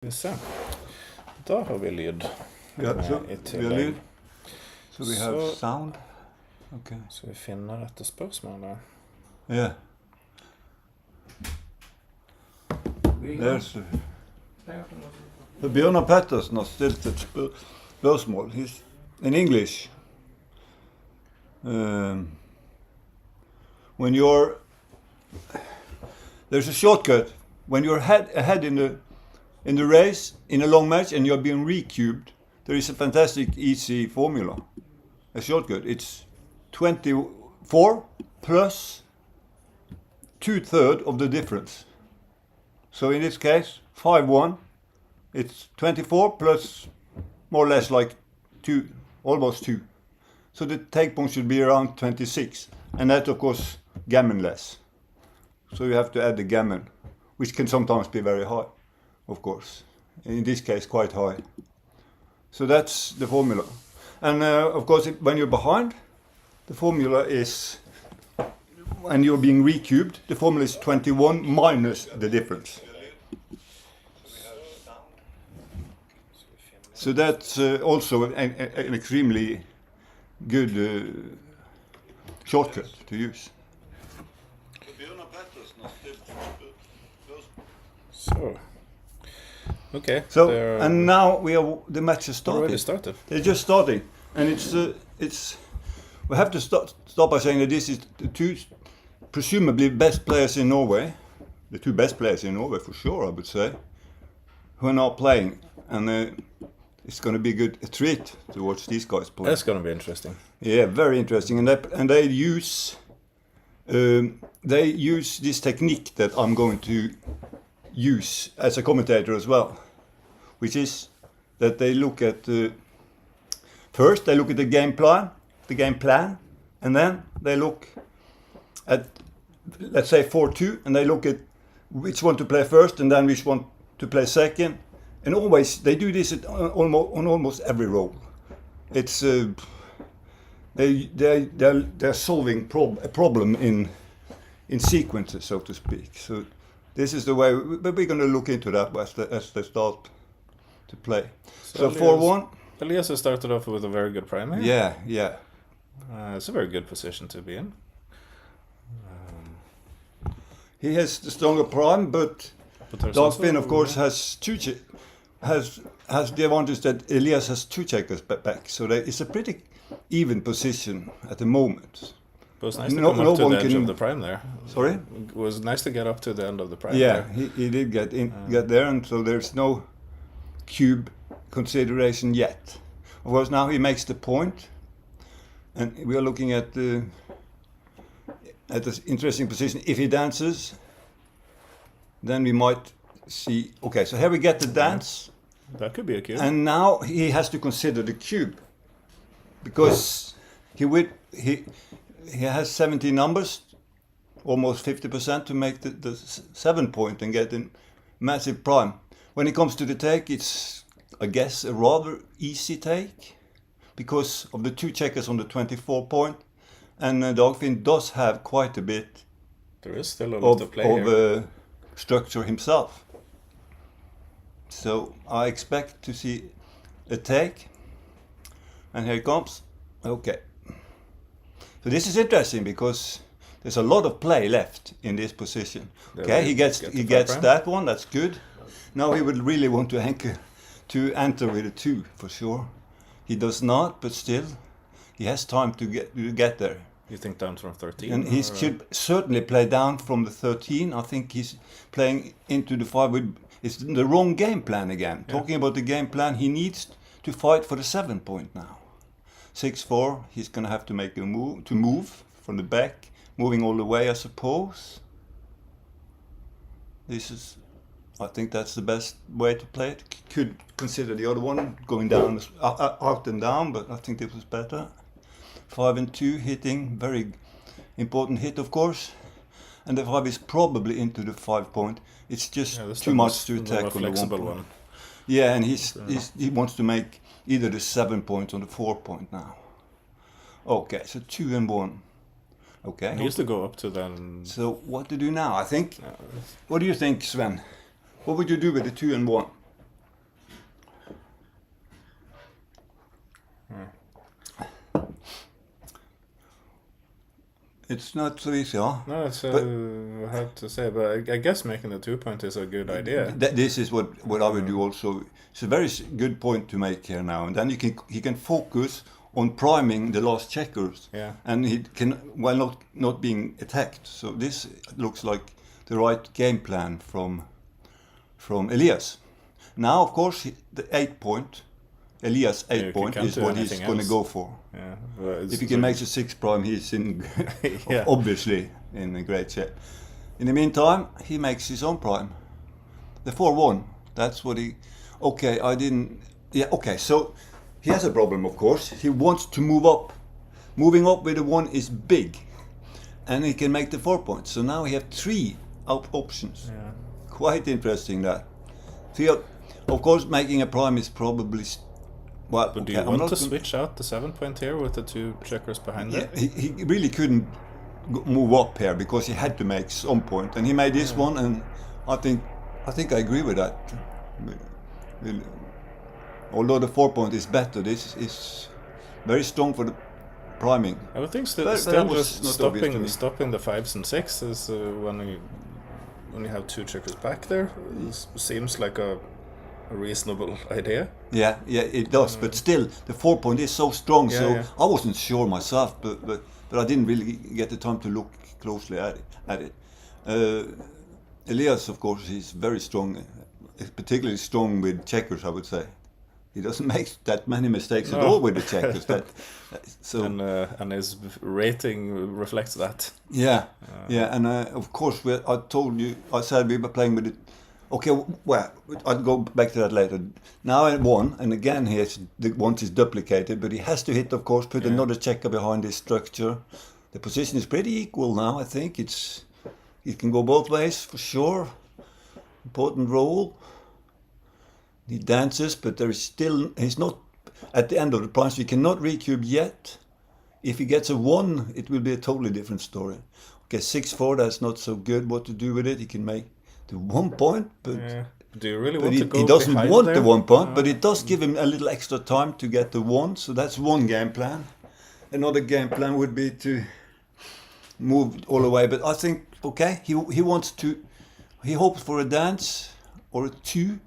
Vi ser. Da har vi lyd. Ja, så vi har lyd. So we have sound. Okay. Så vi finner dette spørsmålet. Yeah. There's Bjørnar Pettersen har stilt et spørsmål. He's in English. When there's a shortcut when you're ahead in the race in a long match and you're being recubed. There is a fantastic easy formula, a shortcut. It's 24 plus 2/3 of the difference. So in this case, 5-1. It's 24 plus more or less like 2, almost 2. So the take point should be around 26, and that's of course gammon-less. So you have to add the gammon, which can sometimes be very high, of course. In this case, quite high. So that's the formula. And of course, when you're behind, the formula is, when you're being recubed, the formula is 21 minus the difference. So that's also an extremely good shortcut to use. So, okay. So and now the match has started. Already started. They're just starting, and it's. We have to start by saying that this is the two, presumably best players in Norway, the two best players in Norway for sure, I would say, who are now playing, and it's going to be a treat to watch these guys play. That's going to be interesting. Yeah, very interesting, and they use this technique that I'm going to use as a commentator as well, which is that they look at first they look at the game plan, and then they look at, let's say, 4-2, and they look at which one to play first and then which one to play second, and always they do this on almost every role. It's they're solving a problem in sequences, so to speak. So this is the way, but we're going to look into that as they start to play. So 4-1. Elias has started off with a very good prime here. Yeah. It's a very good position to be in. He has the stronger prime, but Dagfinn, of course, has has the advantage that Elias has 2 checkers back. So it's a pretty even position at the moment. It was nice to come up to the edge of the prime there. Sorry? It was nice to get up to the end of the prime. Yeah, he did get there, and so there's no cube consideration yet. Of course, now he makes the point, and we are looking at this interesting position. If he dances, then we might see. Okay, so here we get the dance. That could be a cube. And now he has to consider the cube, because he has 70 numbers, almost 50% to make the 7 point and get a massive prime. When it comes to the take, it's, I guess, a rather easy take because of the 2 checkers on the 24 point, and Dagfinn does have quite a bit. There is still a lot to play here. Structure himself. So I expect to see a take, and here it comes. Okay. So this is interesting because there's a lot of play left in this position. Okay, he gets that one. That's good. Now he would really want to enter with a 2 for sure. He does not, but still, he has time to get there. You think down from 13? And he should certainly play down from the 13. I think he's playing into the 5 it's the wrong game plan again. Yeah. Talking about the game plan, he needs to fight for the 7 point now. 6-4, he's going to have to make a move from the back, moving all the way, I suppose. I think that's the best way to play it. Could consider the other one going down, out and down, but I think this was better. 5 and 2 hitting, very important hit, of course. And the 5 is probably into the 5 point. It's just too much to attack on the 1 point. Yeah, and he wants to make either the 7 point or the 4 point now. Okay, so 2 and 1. Okay. He used to go up to them. So what to do now? I think. What do you think, Sven? What would you do with the 2 and 1? It's not so easy, huh? No, it's hard to say, but I guess making the 2-point is a good idea. This is what I would do also. It's a very good point to make here now, and then he can focus on priming the last checkers, and he can, while not being attacked. So this looks like the right game plan from Elias. Now, of course, the 8-point, Elias 8-point is what he's going to go for. Yeah, well, if he can make the 6 prime, he's in obviously in a great shape. In the meantime, he makes his own prime, the 4-1. That's what he. Okay, I didn't. Yeah, okay. So he has a problem, of course. He wants to move up. Moving up with the 1 is big, and he can make the 4 points. So now he have 3 options. Yeah. Quite interesting that. So, of course, making a prime is probably. Well, but do you want to switch out the 7-point here with the 2 checkers behind it? He really couldn't move up here because he had to make some point, and he made this one, and I think I agree with that. Although the 4-point is better, this is very strong for the priming. I would think still just stopping the 5s and 6s when you have 2 checkers back there seems like a reasonable idea. Yeah, it does. But still, the 4-point is so strong. I wasn't sure myself, but I didn't really get the time to look closely at it. Elias, of course, is very strong, particularly strong with checkers, I would say. He doesn't make that many mistakes at all with the checkers. And his rating reflects that. Yeah, and of course, I said we were playing with it. Okay, well, I'll go back to that later. Now at 1, and again once is duplicated, but he has to hit, of course, put another checker behind this structure. The position is pretty equal now, I think. It can go both ways, for sure. Important role. He dances, but he's not at the end of the prime, so he cannot recube yet. If he gets a 1, it will be a totally different story. Okay, 6-4, that's not so good. What to do with it? He can make the 1 point, but do you really want to go he doesn't want there? the 1 point, but it does give him a little extra time to get the 1. So that's one game plan. Another game plan would be to move all the way. But I think he hopes for a dance or a 2.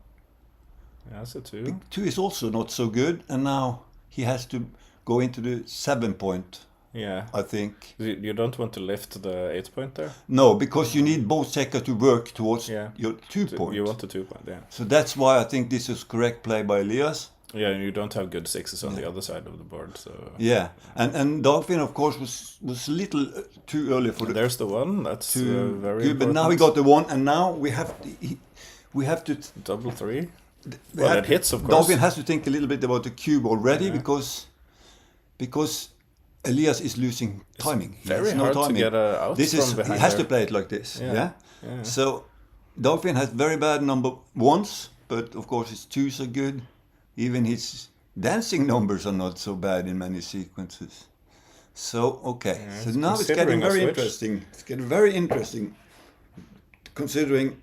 Yeah, that's a 2. 2 is also not so good, and now he has to go into the 7-point. Yeah, I think you don't want to lift the 8-point there. No, because you need both checkers to work towards your 2-point. You want the 2-point, yeah. So that's why I think this is correct play by Elias. Yeah, and you don't have good 6s on the other side of the board, so. Yeah, and Dagfinn, of course, was a little too early for There's the 1. That's very good. But now we got the 1, and now we have to double 3. Well, it hits, of course. Dagfinn has to think a little bit about the cube already because Elias is losing timing. It's very hard to get out from behind. He has to play it like this. Yeah. So Dagfinn has very bad number 1s, but of course his 2s are good. Even his dancing numbers are not so bad in many sequences. So okay. So now it's getting very interesting. It's getting very interesting, considering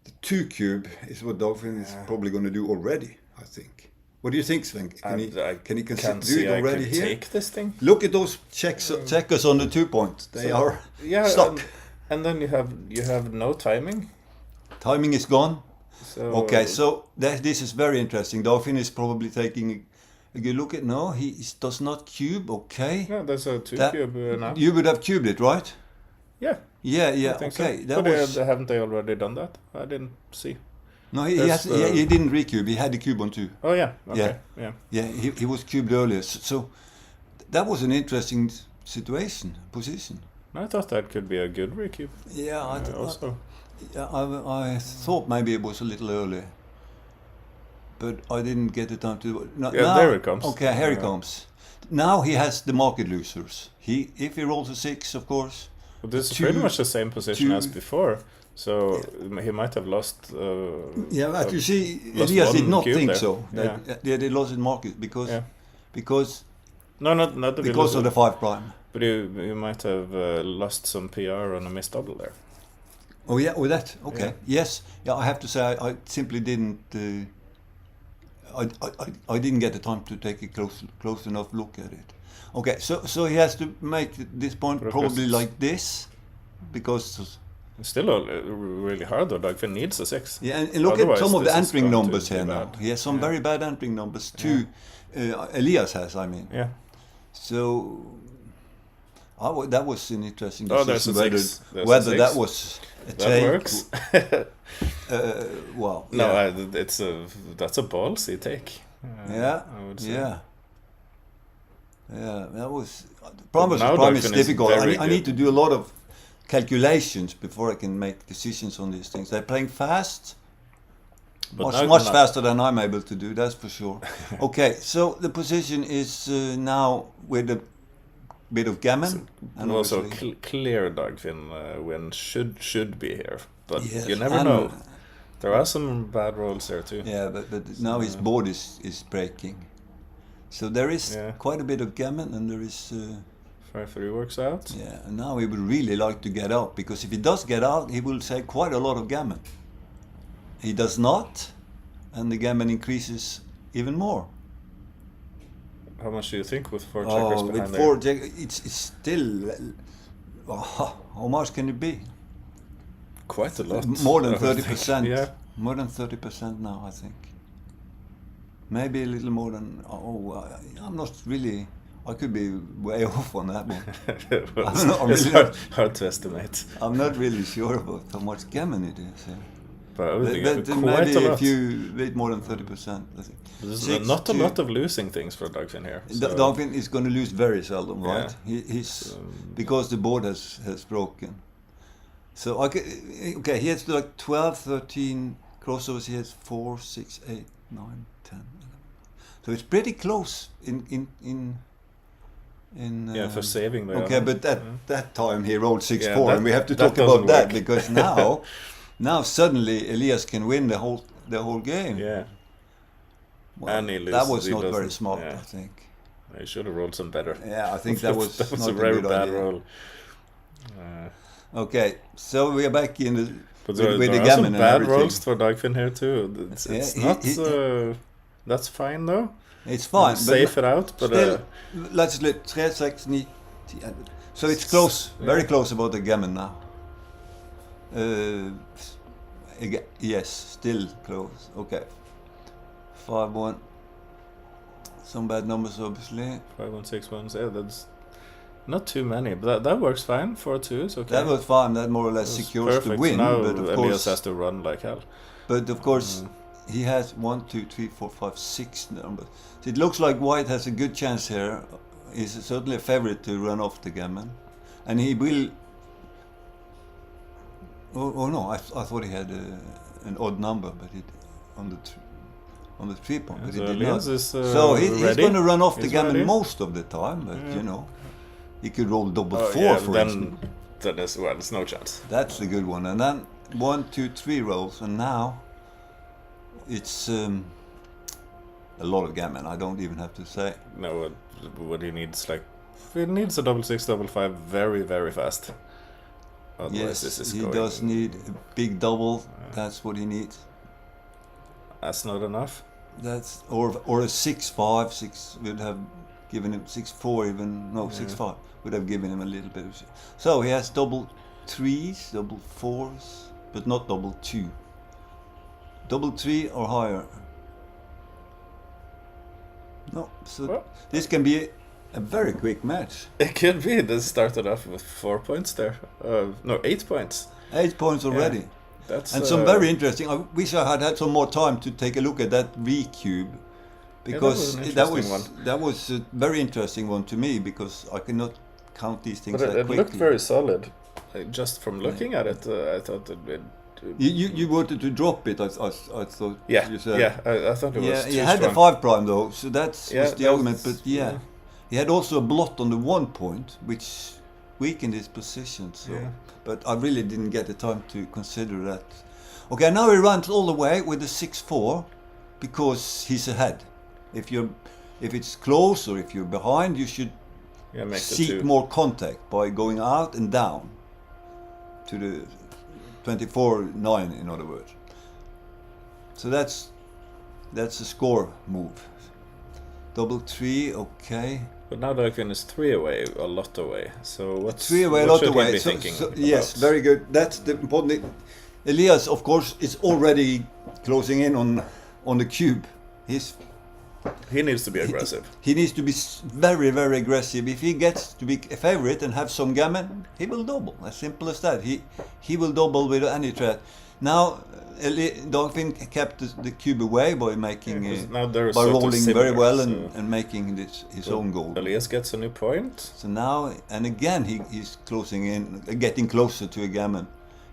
the 2 cube is what Dagfinn is probably going to do already, I think. What do you think, Sven? Can he do it already here? Take this thing. Look at those checkers on the 2-point. They are stuck. And then you have no timing. Timing is gone. Okay, so this is very interesting. Dagfinn is probably taking a good look at. No, he does not cube. Okay. Yeah, there's a 2 cube now. You would have cubed it, right? Yeah. Yeah. Okay. So. Haven't they already done that? I didn't see. No, he didn't recube. He had the cube on 2. Oh yeah. Okay. Yeah. He was cubed earlier. So that was an interesting position. I thought that could be a good recube. Yeah, also. I thought maybe it was a little early, but I didn't get the time to. Now, there it comes. Okay, here he comes. Now he has the market losers. If he rolls a 6, of course. But this is pretty much the same position as before. So he might have lost. But you see, Elias did not think there. So. They lost in market because not because of the 5 prime. But you might have lost some PR on a missed double there. Oh yeah, with that. Okay. Yeah. Yes. Yeah, I have to say I simply didn't. I didn't get the time to take a close enough look at it. Okay, so he has to make this point probably like this, because It's still really hard though. Dagfinn needs a 6. yeah, and look Otherwise, at some of the this is entering going to numbers be here now. bad. He has some very bad entering numbers too. Elias has, I mean. Yeah. So that was an interesting Oh, there's decision. a 6. There's Whether a 6. that was a That take. works. Well, No, yeah. that's a ballsy take. Yeah, I would say. yeah. Yeah, that was... The problem now is Dagfinn is difficult. very I need to do a lot of calculations before I can make decisions on these things. They're playing fast, But much faster than I'm able to do, that's for sure. Okay, so the position is now with a bit of gammon. And also clear Dagfinn win should be here, but Yes, you never know. There are some bad rolls there too. Yeah, but now his board is breaking. So there is quite a bit of gammon, and there is... 5-3 works out. Yeah, and now he would really like to get out, because if he does get out, he will save quite a lot of gammon. He does not, and the gammon increases even more. How much do you think with 4 checkers behind with there? 4 checkers, it's still... how much can it be? Quite a lot. More than I would think. 30%. Yeah. More than 30% now, I think. Maybe a little more than... I'm not really... I could be way off on that one. Well, it's hard to estimate. I'm not really sure about how much gammon it is. Yeah. But I would think But quite maybe a lot. a bit more than 30%. I think. There's not a lot of losing things for Dagfinn here. So. Dagfinn is going to lose very seldom, right? He's because the board has broken. So okay, he has like 12, 13 crossovers. He has 4, 6, 8, 9, 10, 11. So it's pretty close in for saving the... Okay, but at that time he rolled 6-4, that- and we have to that talk about doesn't that work. because now suddenly Elias can win the whole game. Yeah. Well, And he loses, that was he not very doesn't- smart, yeah. I think. He should have rolled some better. Yeah, I think that was not a a very good bad idea. roll. Okay, so we are back in the But with there the are gammon some and bad everything. rolls for Dagfinn here too. It's Yeah, not... that's fine though. It's fine, Safe it out, but... still, let's let 3, 6, 9, 10. So it's close, very close about the gammon now. Yes, still close. Okay. 5-1. Some bad numbers, obviously. 5-1, 6-1. Yeah, that's not too many, but that works fine. 4-2 is okay. That was fine. That more or less That's secures perfect. the win. Now But of Elias course, has to run like hell. But of course, he has 1, 2, 3, 4, 5, 6 numbers. So it looks like White has a good chance here. He's certainly a favorite to run off the gammon, and he will. Oh no! I thought he had an odd number, but it on the 3 point, but he So did Elias not. is So he's ready. going to run off the He's gammon ready. most of the time, but you know, he could roll double 4 yeah, for then, instance. then there's no chance. That's the good one. And then 1, 2, 3 rolls, and now it's a lot of gammon. I don't even have to say. No, what he needs, like, he needs a double 6, double 5 very, very fast. Otherwise, Yes, this is he going, does need a big double. That's what he needs. That's not enough. That's or a 6-5. 6 would have given him 6-4 even. No, 6-5 would have given him a little bit of. So he has double 3s, double 4s, but not double 2. Double 3 or higher. No, so Well. this can be a very quick match. It could be. This started off with 4 points there. No, 8 points. 8 points already. That's And some very interesting. I wish I had some more time to take a look at that V cube, because an that interesting was a very interesting one to me, because I cannot count these things But that it quickly. looked very solid. Just from looking at it, I thought it. You wanted to drop it. I thought. Yeah, You said. yeah. I thought it was Yeah, too he had strong. the 5 prime though, so that's Yeah, was the that argument. was- But yeah, he had also a blot on the 1 point, which weakened his position. So, Yeah. but I really didn't get the time to consider that. Okay, now he runs all the way with the 6-4, because he's ahead. If it's close or if you're behind, you should Yeah, make the seek 2. more contact by going out and down to the 24-9, in other words. So that's a score move. Double 3, okay. But now Dagfinn is 3 away, a lot away. So what's 3 away, a what lot should he away. be So, thinking yes, about? very good. That's the important thing. Elias, of course, is already closing in on the cube. He needs to be aggressive. He needs to be very, very aggressive. If he gets to be a favorite and have some gammon, he will double. As simple as that. He will double with any threat. Now, Dagfinn kept the cube away by making now they're by sort of rolling similar, very well so and making his own goal. Elias gets a new point. So now, and again, he's closing in, getting closer to a gammon.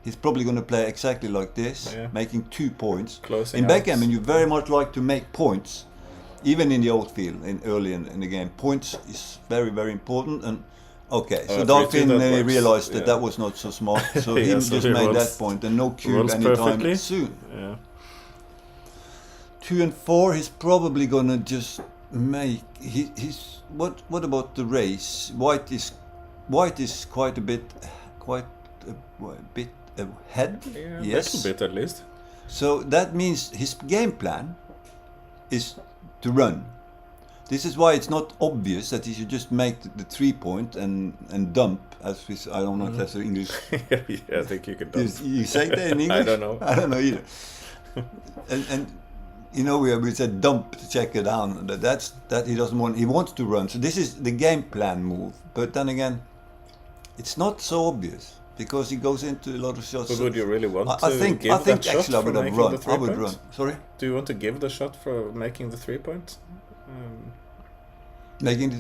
He's probably going to play exactly like this, making 2 points. Closing in out. backgammon, you very much like to make points, even in the outfield, early in the game. Points is very, very important. And okay, so Dagfinn realized that was not so smart, so he just made that point, and no cube anytime soon. Yeah. 2 and 4, he's probably going to just make. What about the race? White is quite a bit ahead. Yeah, yes, a little bit at least. So that means his game plan is to run. This is why it's not obvious that he should just make the 3 point and dump. As we, I don't know if that's English. Yeah, I think you could dump. You say that in English? I don't know. I don't know either. and you know we said dump to check it down. That he doesn't want. He wants to run. So this is the game plan move. But then again, it's not so obvious because he goes into a lot of shots. But would you really want I to think give that shot actually I would for have making run. the 3 I would point? run. Sorry. Do you want to give the shot for making the 3 point? Making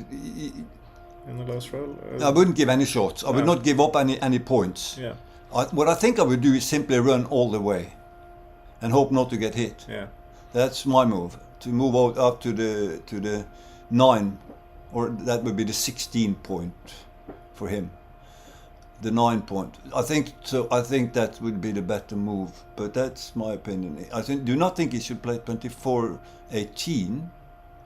in the last roll? I wouldn't give any shots. I would not give up any points. Yeah. What I think I would do is simply run all the way, and hope not to get hit. Yeah. That's my move. To move out up to the 9, or that would be the 16 point for him. The 9 point. I think so. I think that would be the better move. But that's my opinion. Do not think he should play 24-18.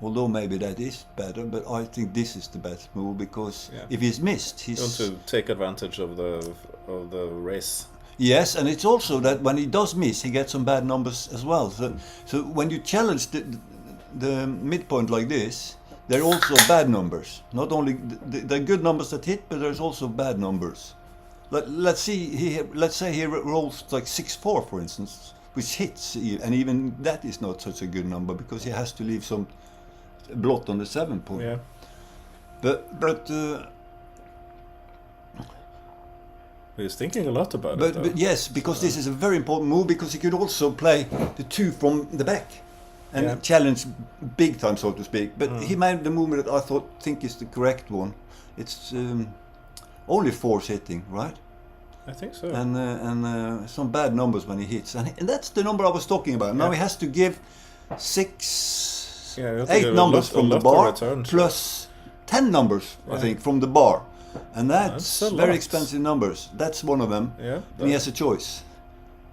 Although maybe that is better, but I think this is the best move because if he's missed, he's you want to take advantage of the race. Yes, and it's also that when he does miss, he gets some bad numbers as well. So when you challenge the midpoint like this, there are also bad numbers. Not only there are good numbers that hit, but there's also bad numbers. Let's say he rolls like 6-4, for instance, which hits, and even that is not such a good number because he has to leave some blot on the 7 point. Yeah. But he's thinking a lot about it. But yes, because this is a very important move because he could also play the 2 from the back and challenge big time, so to speak. But he made the movement that I think is the correct one. It's only 4's hitting, right? I think so. And some bad numbers when he hits, and that's the number I was talking about. Now he has to give 8 numbers from the bar plus 10 numbers, I think, from the bar, and that's very expensive numbers. That's one of them. Yeah, and he has a choice.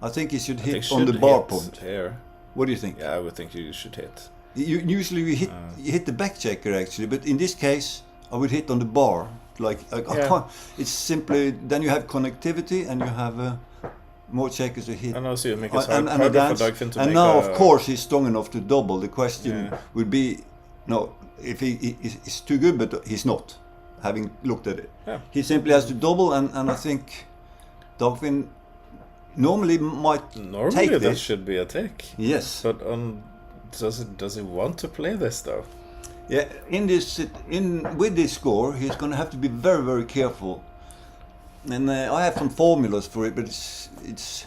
I think he should hit on the bar point. Here. What do you think? Yeah, I would think you should hit. Usually you hit the back checker actually, but in this case I would hit on the bar. It's simply then you have connectivity and you have more checkers to hit. And also you make it harder for Dagfinn to and now, of course, he's strong enough to double. The question would be, if he is too good, but he's not, having looked at it. Yeah. He simply has to double, and I think Dagfinn normally might take this. That should be a take. Yes. But does he want to play this, though? Yeah, with this score, he's going to have to be very, very careful. And I have some formulas for it, but it's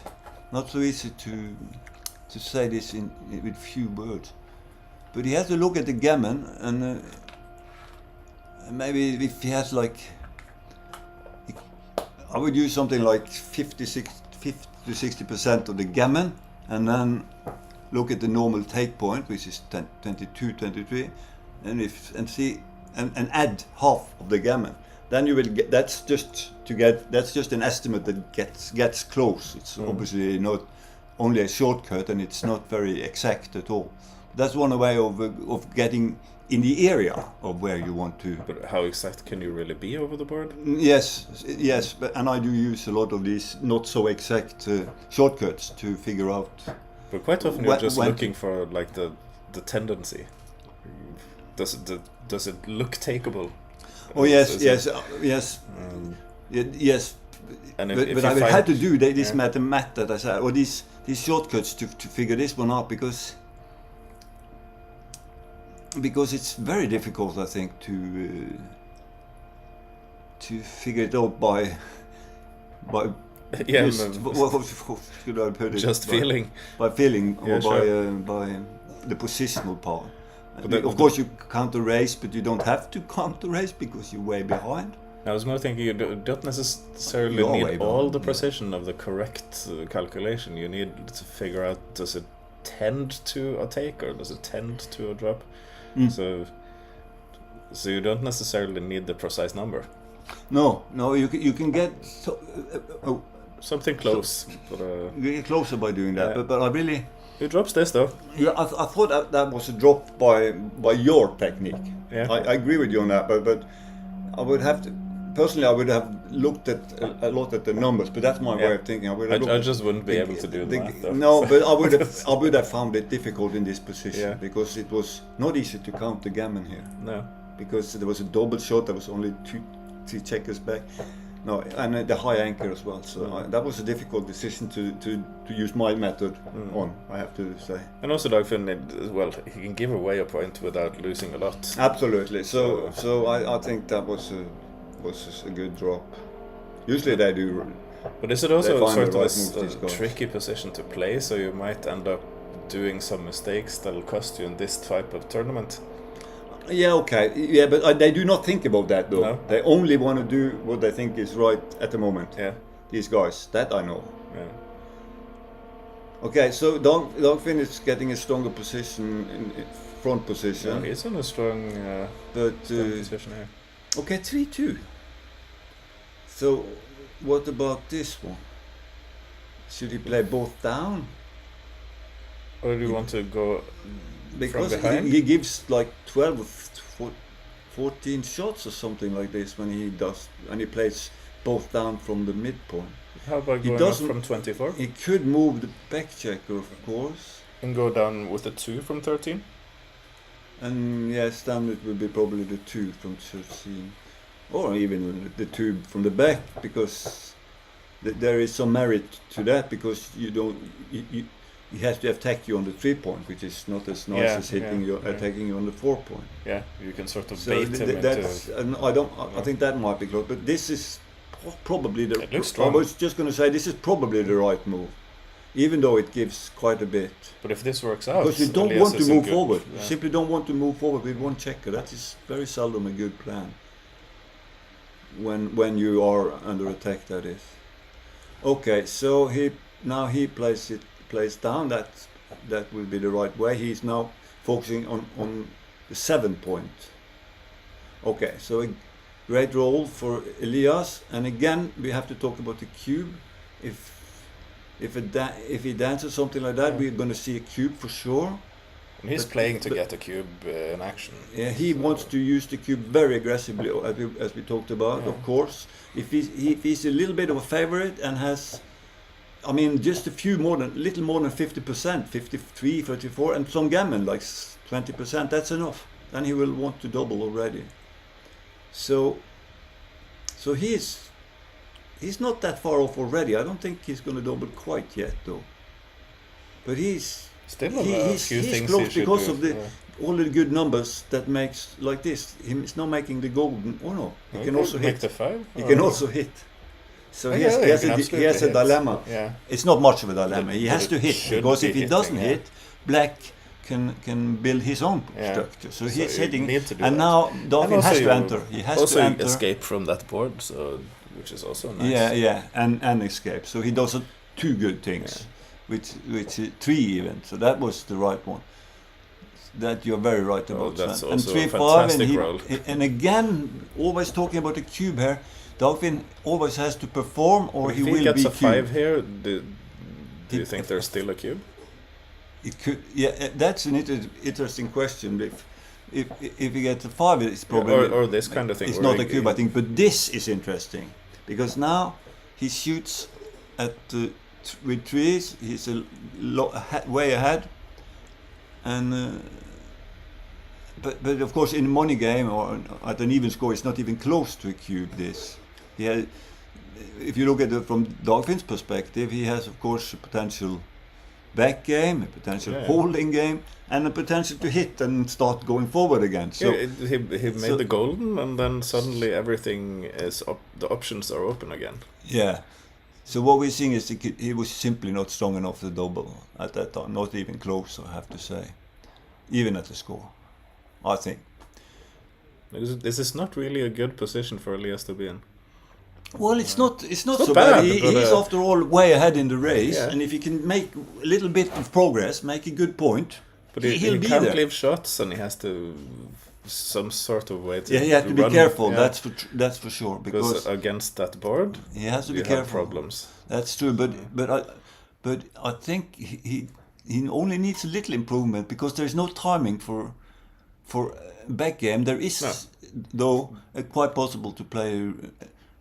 not so easy to say this with few words. But he has to look at the gammon, and maybe if he has I would use something like 50 to 60% of the gammon, and then look at the normal take point, which is 22, 23, and add half of the gammon. Then you will get. That's just an estimate that gets close. It's obviously not only a shortcut, and it's not very exact at all. That's one way of getting in the area of where you want to. But how exact can you really be over the board? Yes, and I do use a lot of these not so exact shortcuts to figure out. But quite often you're just looking for like the tendency. Does it look takeable Oh yes, yes, yes, yes. And But I had to do this mathematics that I said, or these shortcuts to figure this one out, because it's very difficult, I think, to figure it out by yeah, just, what should I put it? Just feeling. By feeling, or Yeah, sure. by the positional part. But Course, you count the race, but you don't have to count the race because you're way behind. I was more thinking you don't necessarily You're way need all behind, the yeah. precision of the correct calculation. You need to figure out, does it tend to a take or does it tend to a drop? So you don't necessarily need the precise number. No, you can get Something close. But, you get closer by doing that. Yeah. But I really, who drops this though? yeah, I thought that was a drop by your technique. Yeah. I agree with you on that, but I would have to. Personally, I would have looked at a lot at the numbers, but that's my way of thinking. I just wouldn't be able to do that though. No, but I would have found it difficult in this position because it was not easy to count the gammon here. No. Because there was a double shot, there was only three checkers back. No, and the high anchor as well. So that was a difficult decision to use my method on, I have to say. And also Dagfinn, well, he can give away a point without losing a lot. Absolutely. So I think that was a good drop. Usually they do. But is it also find sort the of right moves, these a guys. tricky position to play, so you might end up doing some mistakes that'll cost you in this type of tournament? Yeah, okay. Yeah, but they do not think about that though. No? They only want to do what they think is right at the moment. Yeah. These guys, that I know. Yeah. Okay, so Dagfinn is getting a stronger position in front position. Yeah, he's in a strong position here. Okay, 3-2. So, what about this one? Should he play both down? Or do you want to go Because from behind? he gives like 12 or 14 shots or something like this when he does, and he plays both down from the midpoint. How about He going up doesn't- from 24? He could move the back checker, of course, And go down with a 2 from 13? and yes, then it would be probably the 2 from 13, or even the 2 from the back, because there is some merit to that, because you don't. He has to attack you on the 3-point, which is not as nice as hitting you, attacking you on the 4-point. Yeah, you can sort of So bait him that's, into... and I think that might be close, but this is probably the. It looks I strong. was just going to say this is probably the right move, even though it gives quite a bit. But if this works out... Because you don't Elias want to is in move good- forward. yeah. You simply don't want to move forward with one checker. That is very seldom a good plan. When you are under attack, that is. Okay, so he plays down. That will be the right way. He's now focusing on the 7-point. Okay, so a great roll for Elias, and again we have to talk about the cube. If he dances something like that, we're going to see a cube for sure. And he's But- playing to but- get a cube in action. Yeah, he wants to use the cube very aggressively, as we talked about, of course. If he's a little bit of a favorite and has, I mean, just little more than 50%, 53, 34, and some gammon like 20%, that's enough. Then he will want to double already. So he's not that far off already. I don't think he's going to double quite yet, though. But he's Still a few things close he should because do. of all the good numbers that makes like this. He's not making the golden. Oh no, he can also make hit. the 5. He can also hit. So he Yeah, has, he he has can a absolutely hit. dilemma. Yeah. It's not much of a dilemma. He But has it to hit, should because be if he hitting, doesn't yeah. hit, black can build his own Yeah. structure. So So he's you hitting, need to do and that. now And Dagfinn also has to you enter. He has also to enter. escape from that board, so which is also nice. Yeah, and escape. So he does 2 good things, which 3 even. So that was the right one. That you're very right about. that's Sven. also a 3-5, fantastic roll. and again, always talking about the cube here. Dagfinn always has to perform, or If he he will gets be a cubed. 5 here, do you think there's still a cube? It could. Yeah, that's an interesting question. If he gets a 5, it's probably or this kind of thing. It's where not a he- cube, I think. But this is interesting because now he shoots at with 3s. He's way ahead, and but of course in a money game or at an even score, it's not even close to a cube. This, if you look at it from Dagfinn's perspective, he has of course a potential back game, a potential holding game, and a potential to hit and start going forward again. So he made the golden, and then suddenly everything is up. The options are open again. Yeah. So what we're seeing is he was simply not strong enough to double at that time, not even close, I have to say, even at the score, I think. This is not really a good position for Elias to be in. Well, it's not so bad. He's after all way ahead in the race, and if he can make a little bit of progress, make a good point, but he'll be can't there. leave shots, and he has to some sort of way to. Yeah, he has to be careful. Yeah. That's for sure, because against that board, he has to be careful. Have problems. That's true, but I think he only needs a little improvement, because there is no timing for back game. There is though quite possible to play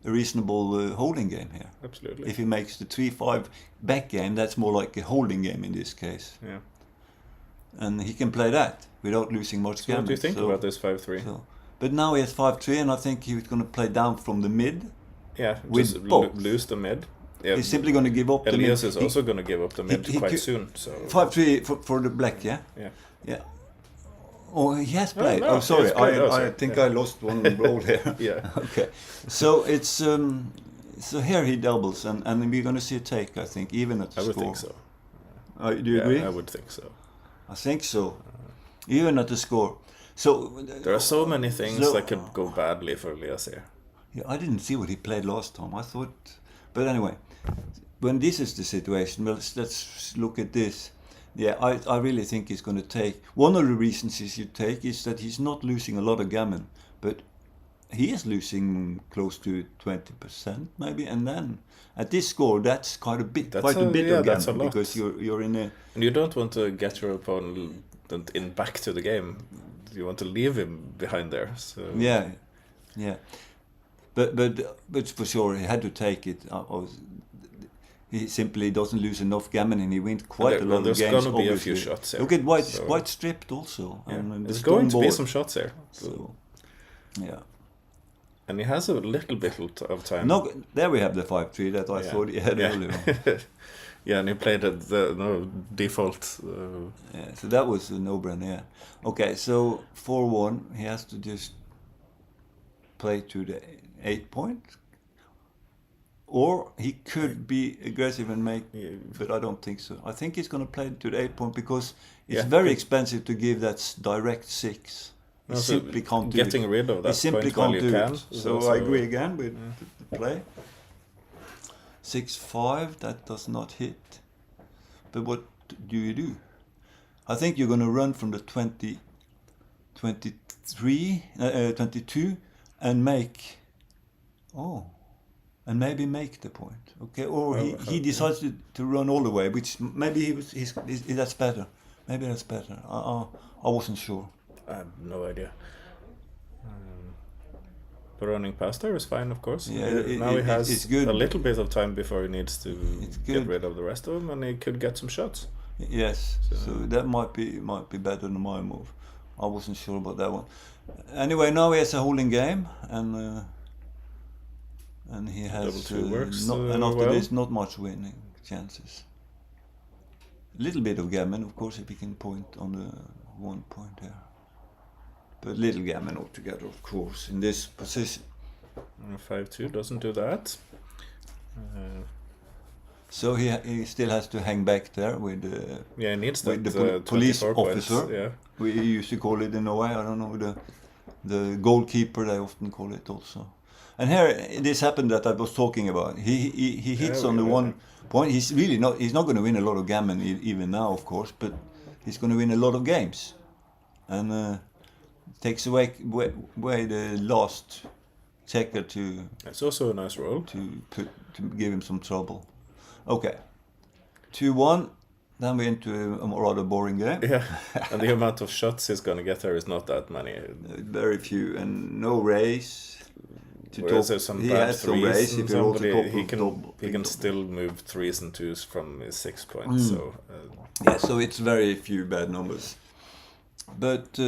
a reasonable holding game here. Absolutely. If he makes the 3-5 back game, that's more like a holding game in this case. Yeah. And he can play that without losing much gammon. What do you think about this 5-3? But now he has 5-3, and I think he's going to play down from the mid. Yeah, with just both. Lose the mid. Yeah. He's simply going to give up the mid. Elias is also going to give up the mid quite soon. So 5-3 for the black, yeah? Yeah. Yeah. Oh, he has played. No, sorry. I think I lost one roll here. Yeah. Okay. So it's so here he doubles, and we're going to see a take, I think, even at the score. I would think so. Do you agree? I would think so. I think so. Even at the score. So there are so many things that could go badly for Elias here. Yeah, I didn't see what he played last time. I thought, but anyway, when this is the situation, well, let's look at this. Yeah, I really think he's going to take. One of the reasons he should take is that he's not losing a lot of gammon, but he is losing close to 20% maybe, and then at this score, that's quite a bit of gammon, because you're in a. And you don't want to get your opponent in back to the game. You want to leave him behind there. So. Yeah. But for sure he had to take it. He simply doesn't lose enough gammon, and he wins quite a lot of games. There's going to be a few shots here. Look at White stripped also. Yeah. There's going to be some shots here. So, yeah. And he has a little bit of time. No, there we have the 5-3 that I thought he had earlier. Yeah, and he played at the default. Yeah, so that was a no-brainer. Yeah. Okay, so 4-1, he has to just play to the 8 point. Or he could be aggressive and make, but I don't think so. I think he's going to play to the 8 point, because it's very expensive to give that direct 6. He simply can't do it. Getting rid of that simply point while you can. So I agree again with the play. 6-5, that does not hit. But what do you do? I think you're going to run from the 22 and make. And maybe make the point, okay? Or he decides to run all the way, which maybe that's better. Maybe that's better. I wasn't sure. I have no idea. But running past there is fine, of course. Yeah, now he has good. A little bit of time before he needs to get rid of the rest of them, and he could get some shots. Yes, so that might be better than my move. I wasn't sure about that one. Anyway, now he has a holding game, and he has and after this not much winning chances. A little bit of gammon, of course, if he can point on the 1 point there. But little gammon altogether, of course, in this position. 5-2 doesn't do that. So he still has to hang back there with he needs the police officer. Points, yeah. We used to call it in a way. I don't know, the goalkeeper, they often call it also. And here this happened that I was talking about. He hits on the 1 point. He's not going to win a lot of gammon even now, of course, but he's going to win a lot of games, and takes away the last checker to. It's also a nice roll to give him some trouble. Okay, 2-1. Then we're into a rather boring game. Yeah, and the amount of shots he's going to get there is not that many. Very few, and no race. There's some bad threes, if he can still move 3s and 2s from his 6 points. So so it's very few bad numbers. But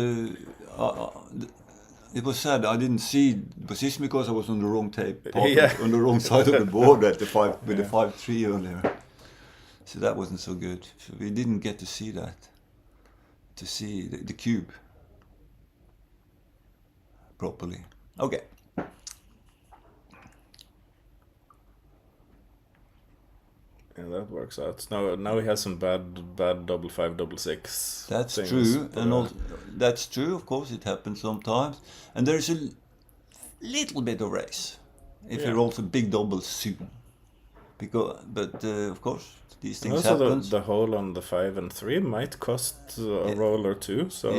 it was sad. I didn't see the position because I was on the wrong on the wrong side of the board at the with the 5-3 earlier. So that wasn't so good. So we didn't get to see that. To see the cube properly. Okay. Yeah, that works out. Now he has some bad double 5, double 6. That's things, true, and also, that's true. Of course, it happens sometimes, and there is a little bit of race if he rolls a big double soon. But of course, these things happen. The hole on the 5 and 3 might cost a roll or two. So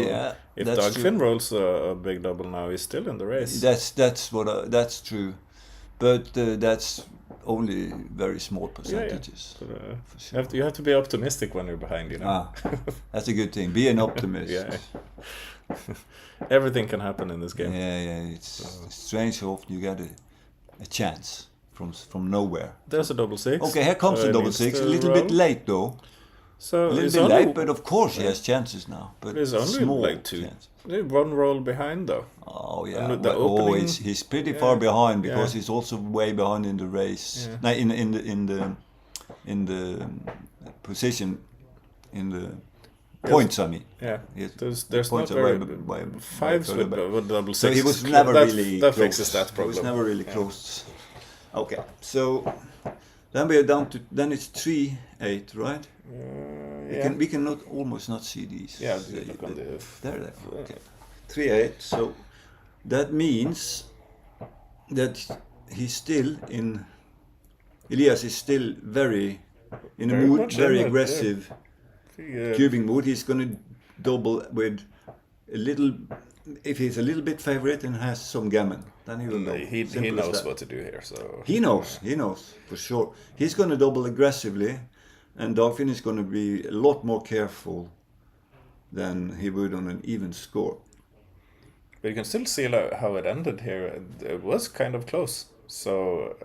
if Dagfinn rolls a big double now, he's still in the race. That's true, but that's only very small percentages. Yeah. But, sure. You have to be optimistic when you're behind, you know. That's a good thing. Be an optimist. Everything can happen in this game. Yeah. It's strange how often you get a chance from nowhere. There's a double 6. Okay, here comes the double 6. A little bit late though. So a little bit late, but of course he has chances now. But there's only small like one roll behind though. Oh yeah. He's pretty far behind because he's also way behind in the race. No, in the position in the points. I mean. Yeah. There's points not very fives with double 6. So he was never really that close. Fixes that problem. He was never really close. Okay, so then we are down to it's 3-8, right? We can almost not see these. Yeah, look on there. Okay, 3-8. So that means that he's still in. Elias is still very in a mood, very aggressive cubing mood. He's going to double with a little. If he's a little bit favorite and has some gammon, then he will double. He knows what to do here. So he knows for sure. He's going to double aggressively, and Dagfinn is going to be a lot more careful than he would on an even score. But you can still see how it ended here. It was kind of close, so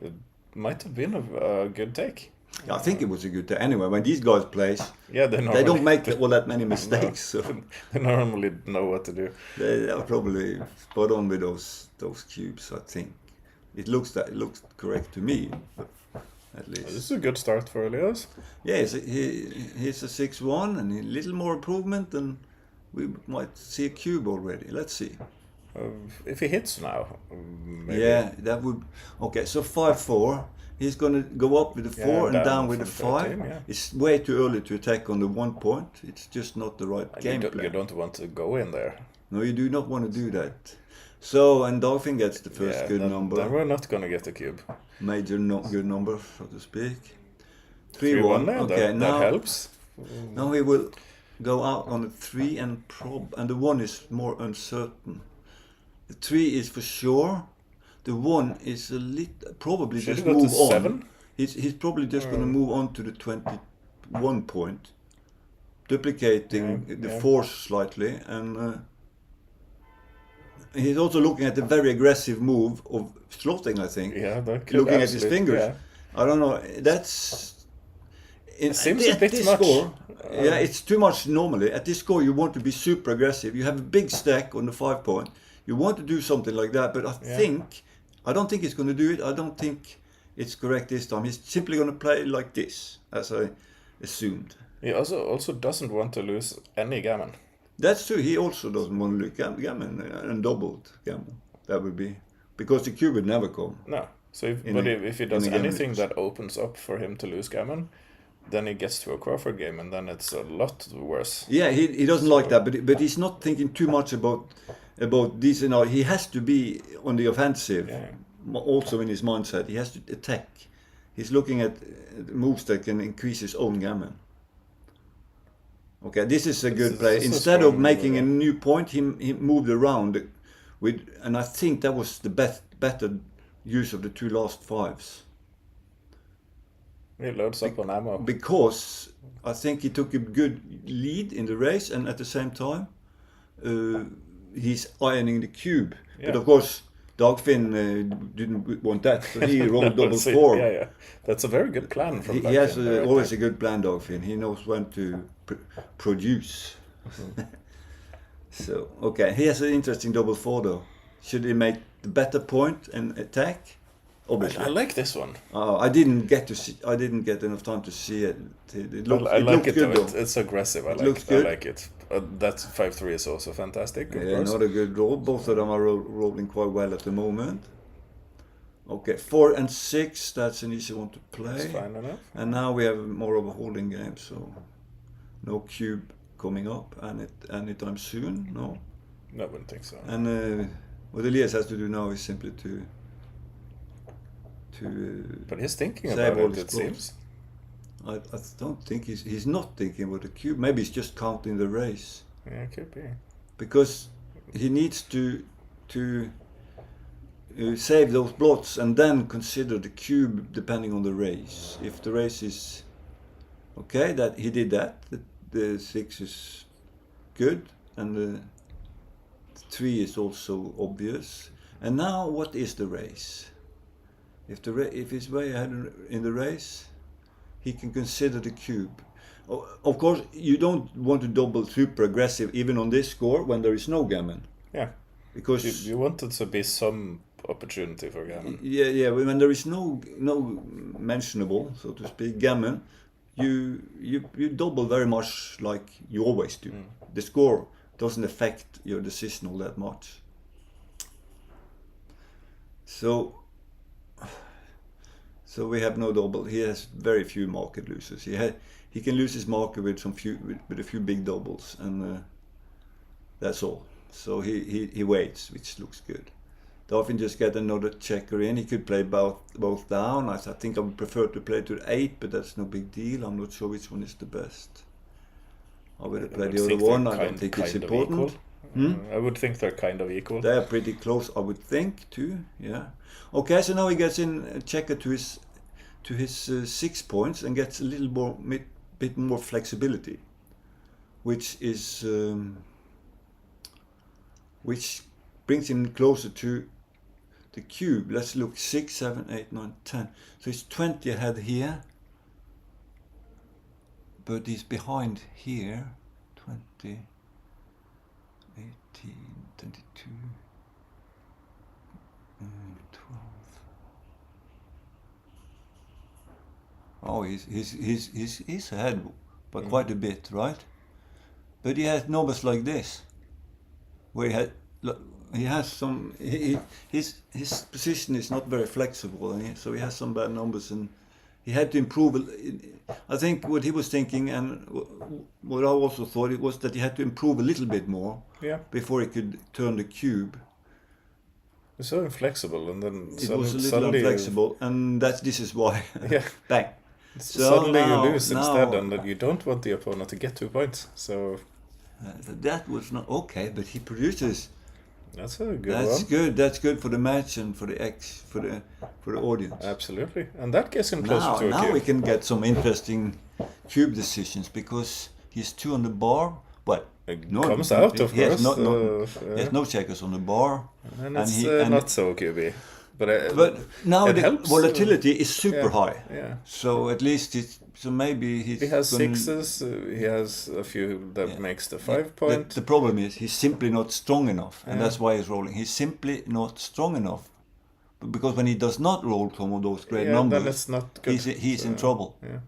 it might have been a good take. Yeah, I think it was a good take. Anyway, when these guys play, they don't make all that many mistakes. No. So. They normally know what to do. They are probably spot on with those cubes. I think it looks correct to me, at least. This is a good start for Elias. Yeah, he's a 6-1 and a little more improvement, and we might see a cube already. Let's see. If he hits now, maybe. Yeah, that would. Okay, so 5-4. He's going to go up with the 4 and down with the 5. 13, It's way too early to attack on the 1 point. It's just not the right game plan. You don't want to go in there. No, you do not want to do that. So, and Dagfinn gets the first good number. Then we're not going to get a cube. Major good number, so to speak. 3-1. Okay, that helps. Now he will go out on the 3 and the 1 is more uncertain. The 3 is for sure. The 1 is probably just move on. 7? He's probably just going to move on to the 21 point, duplicating the force slightly, and he's also looking at the very aggressive move of slotting. I think. Yeah, looking at his fingers. Yeah. I don't know. It seems a bit much. Score, it's too much normally. At this score, you want to be super aggressive. You have a big stack on the 5 point. You want to do something like that, but I don't think he's going to do it. I don't think it's correct this time. He's simply going to play like this, as I assumed. He also doesn't want to lose any gammon. That's true. He also doesn't want to lose gammon and doubled gammon. That would be because the cube would never come. No. So if he does anything that opens up for him to lose gammon, then he gets to a Crawford game, and then it's a lot worse. Yeah, he doesn't like that, but he's not thinking too much about this. He has to be on the offensive. Yeah. Also in his mindset, he has to attack. He's looking at moves that can increase his own gammon. Okay, this is a good play. Instead of making a new point, he moved around and I think that was the better use of the 2 last 5s. He loads up on ammo. Because I think he took a good lead in the race, and at the same time, he's ironing the cube. Yeah. But of course, Dagfinn didn't want that, so he rolled double 4. Yeah. That's a very good plan from Dagfinn. He has always a good plan, Dagfinn. He knows when to produce. So, okay, he has an interesting double 4 though. Should he make the better point and attack? Obviously. I like this one. I didn't get to see. I didn't get enough time to see it. It I like looked it good though. though. It's aggressive. I good. like it. That 5-3 is also fantastic. Of Yeah, course. not a good roll. Both of them are rolling quite well at the moment. Okay, 4 and 6. That's an easy one to play. It's fine enough. And now we have more of a holding game. So no cube coming up anytime soon. No. I wouldn't think so. And what Elias has to do now is simply to But he's thinking save about all it. his It blocks. seems. I don't think he's not thinking about the cube. Maybe he's just counting the race. Yeah, it could be. Because he needs to save those blots and then consider the cube depending on the race. If the race is okay, that he did that. The 6 is good and the 3 is also obvious. And now, what is the race? If he's way ahead in the race, he can consider the cube. Of course, you don't want to double super aggressive even on this score when there is no gammon. Yeah. Because you want it to be some opportunity for gammon. Yeah. When there is no mentionable, so to speak, gammon, you double very much like you always do. The score doesn't affect your decision all that much. So we have no double. He has very few market losers. He can lose his market with a few big doubles, and that's all. So he waits, which looks good. Dolphin just get another checker in. He could play both down. I think I would prefer to play to 8, but that's no big deal. I'm not sure which one is the best. I would play the other one. I don't think it's important. I would think they're kind of equal. They are pretty close, I would think, too. Yeah. Okay, so now he gets in a checker to his 6 points and gets a little bit more flexibility, which brings him closer to the cube. Let's look 6, 7, 8, 9, 10. So he's 20 ahead here, but he's behind here. 20, 18, 22, 12. Oh, he's ahead by quite a bit, right? But he has numbers like this, where he has some. His position is not very flexible, so he has some bad numbers, and he had to improve. I think what he was thinking, and what I also thought, it was that he had to improve a little bit more before he could turn the cube. It's so inflexible, and then it was a little inflexible, and this is why. Bang. So suddenly you lose instead, and that you don't want the opponent to get 2 points. So that was not okay, but he produces. That's a good That's one. good. That's good for the match and for the audience. Absolutely, and that gets him closer to a cube. Now we can get some interesting cube decisions because he's 2 on the bar. Well, comes out of course. He has no checkers on the bar, and it's not so cubey. But now the helps, volatility is super high. Yeah. So at least maybe he has 6s. He has a few that makes the 5 point. The problem is he's simply not strong enough, and that's why he's rolling. He's simply not strong enough, because when he does not roll some of those great numbers, then it's not good. He's in trouble. Yeah.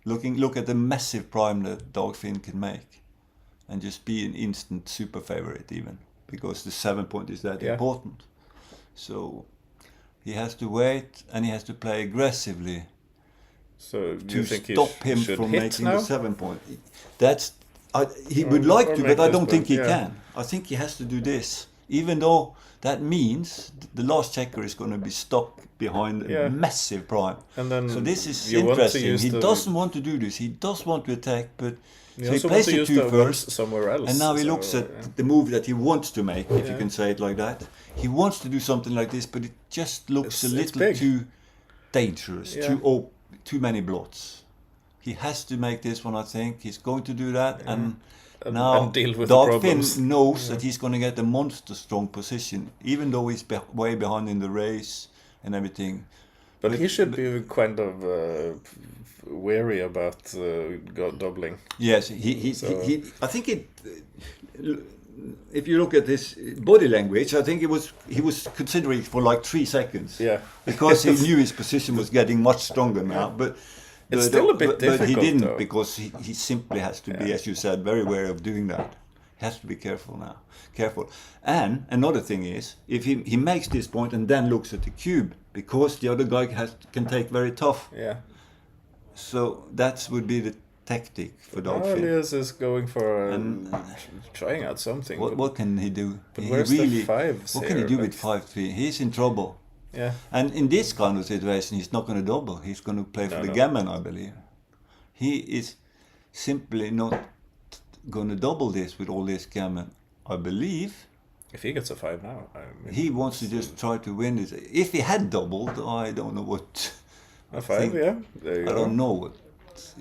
Look at the massive prime that Dagfinn can make, and just be an instant super favorite even, because the 7 point is that important. So he has to wait, and he has to play aggressively. So to stop him from making the 7 point. He would like to, but I don't think he can. I think he has to do this, even though that means the last checker is going to be stuck behind a massive prime. And then so this is interesting. He doesn't want to do this. He does want to attack, but so he plays the 2 first, somewhere else. and now he looks at the move that he wants to make, if you can say it like that. He wants to do something like this, but it just looks a little too dangerous, too many blots. He has to make this one, I think. He's going to do that, and now Dagfinn knows that he's going to get a monster strong position, even though he's way behind in the race and everything. But he should be kind of wary about doubling. Yes, I think if you look at his body language, I think he was considering for like 3 seconds. Yeah. Because he knew his position was getting much stronger now, but. It's still a bit difficult, but he didn't though. because he simply has to be, as you said, very wary of doing that. He has to be careful now. Careful. And another thing is, if he makes this point and then looks at the cube, because the other guy can take very tough. Yeah. So that would be the tactic for Dogfin. Elias is going for trying out something. What can he do? But where's the 5s? What can he do with 5-3? He's in trouble. Yeah. And in this kind of situation, he's not going to double. He's going to play for the gammon, I believe. He is simply not going to double this with all this gammon, I believe. If he gets a 5 now, he wants to just try to win this. If he had doubled, I don't know what. A 5, yeah. There you I don't know what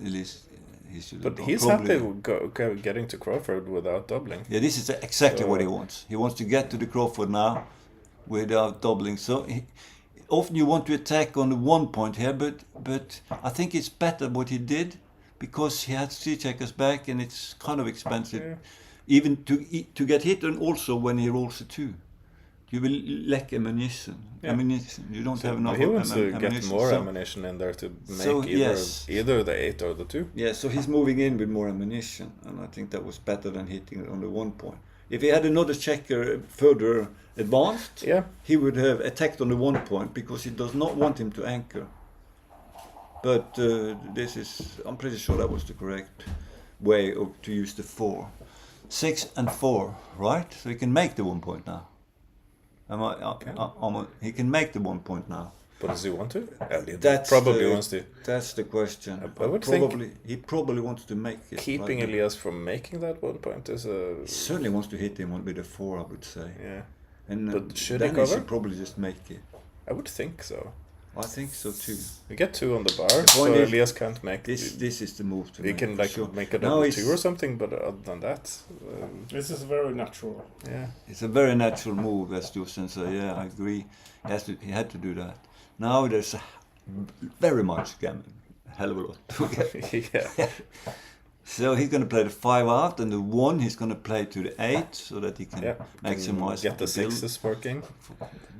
at least he should. But he's happy with getting to Crawford without doubling. Yeah, this is exactly what he wants. He wants to get to the Crawford now without doubling. So often you want to attack on the 1 point here, but I think it's better what he did because he had 3 checkers back and it's kind of expensive, even to get hit, and also when he rolls a 2. You will lack ammunition. Yeah. Ammunition. You don't have enough. He wants to ammunition. get more ammunition in there to make either the 8 or the 2. Yeah, so he's moving in with more ammunition, and I think that was better than hitting it on the 1 point. If he had another checker further advanced, he would have attacked on the 1 point because he does not want him to anchor. But I'm pretty sure that was the correct way to use the 4. 6 and 4, right? So he can make the 1 point now. He can make the 1 point now. But does he want to? Probably wants to. That's the question. I would he probably wants to make it. Keeping Elias from making that 1 point is a... He certainly wants to hit him with a 4, I would say. Yeah. And but should then he cover? He should probably just make it. I would think so. I think so too. We get 2 on the bar, so Elias can't make... This is the move to make. He can make a double 2 or something, but other than that... this is very natural. Yeah. It's a very natural move, as Jostein said. Yeah, I agree. He had to do that. Now there's very much gammon. A hell of a lot. Yeah. So he's going to play the 5 out, and the 1 he's going to play to the 8, so that he can maximize... Get the 6s working.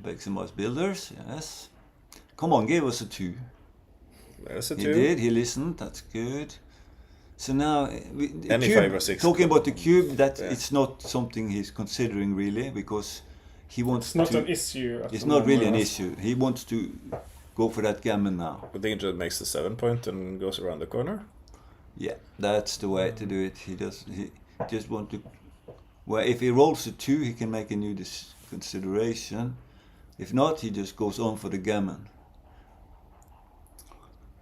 Maximize builders, yes. Come on, give us a 2. There's a 2. He did, he listened, that's good. So now, any 5 or 6. Talking about the cube, it's not something he's considering really, because he wants It's not an issue. It's not really an issue. He wants to go for that gammon now. But then he makes the 7 point and goes around the corner? Yeah, that's the way to do it. He just want to... Well, if he rolls a 2, he can make a new consideration. If not, he just goes on for the gammon.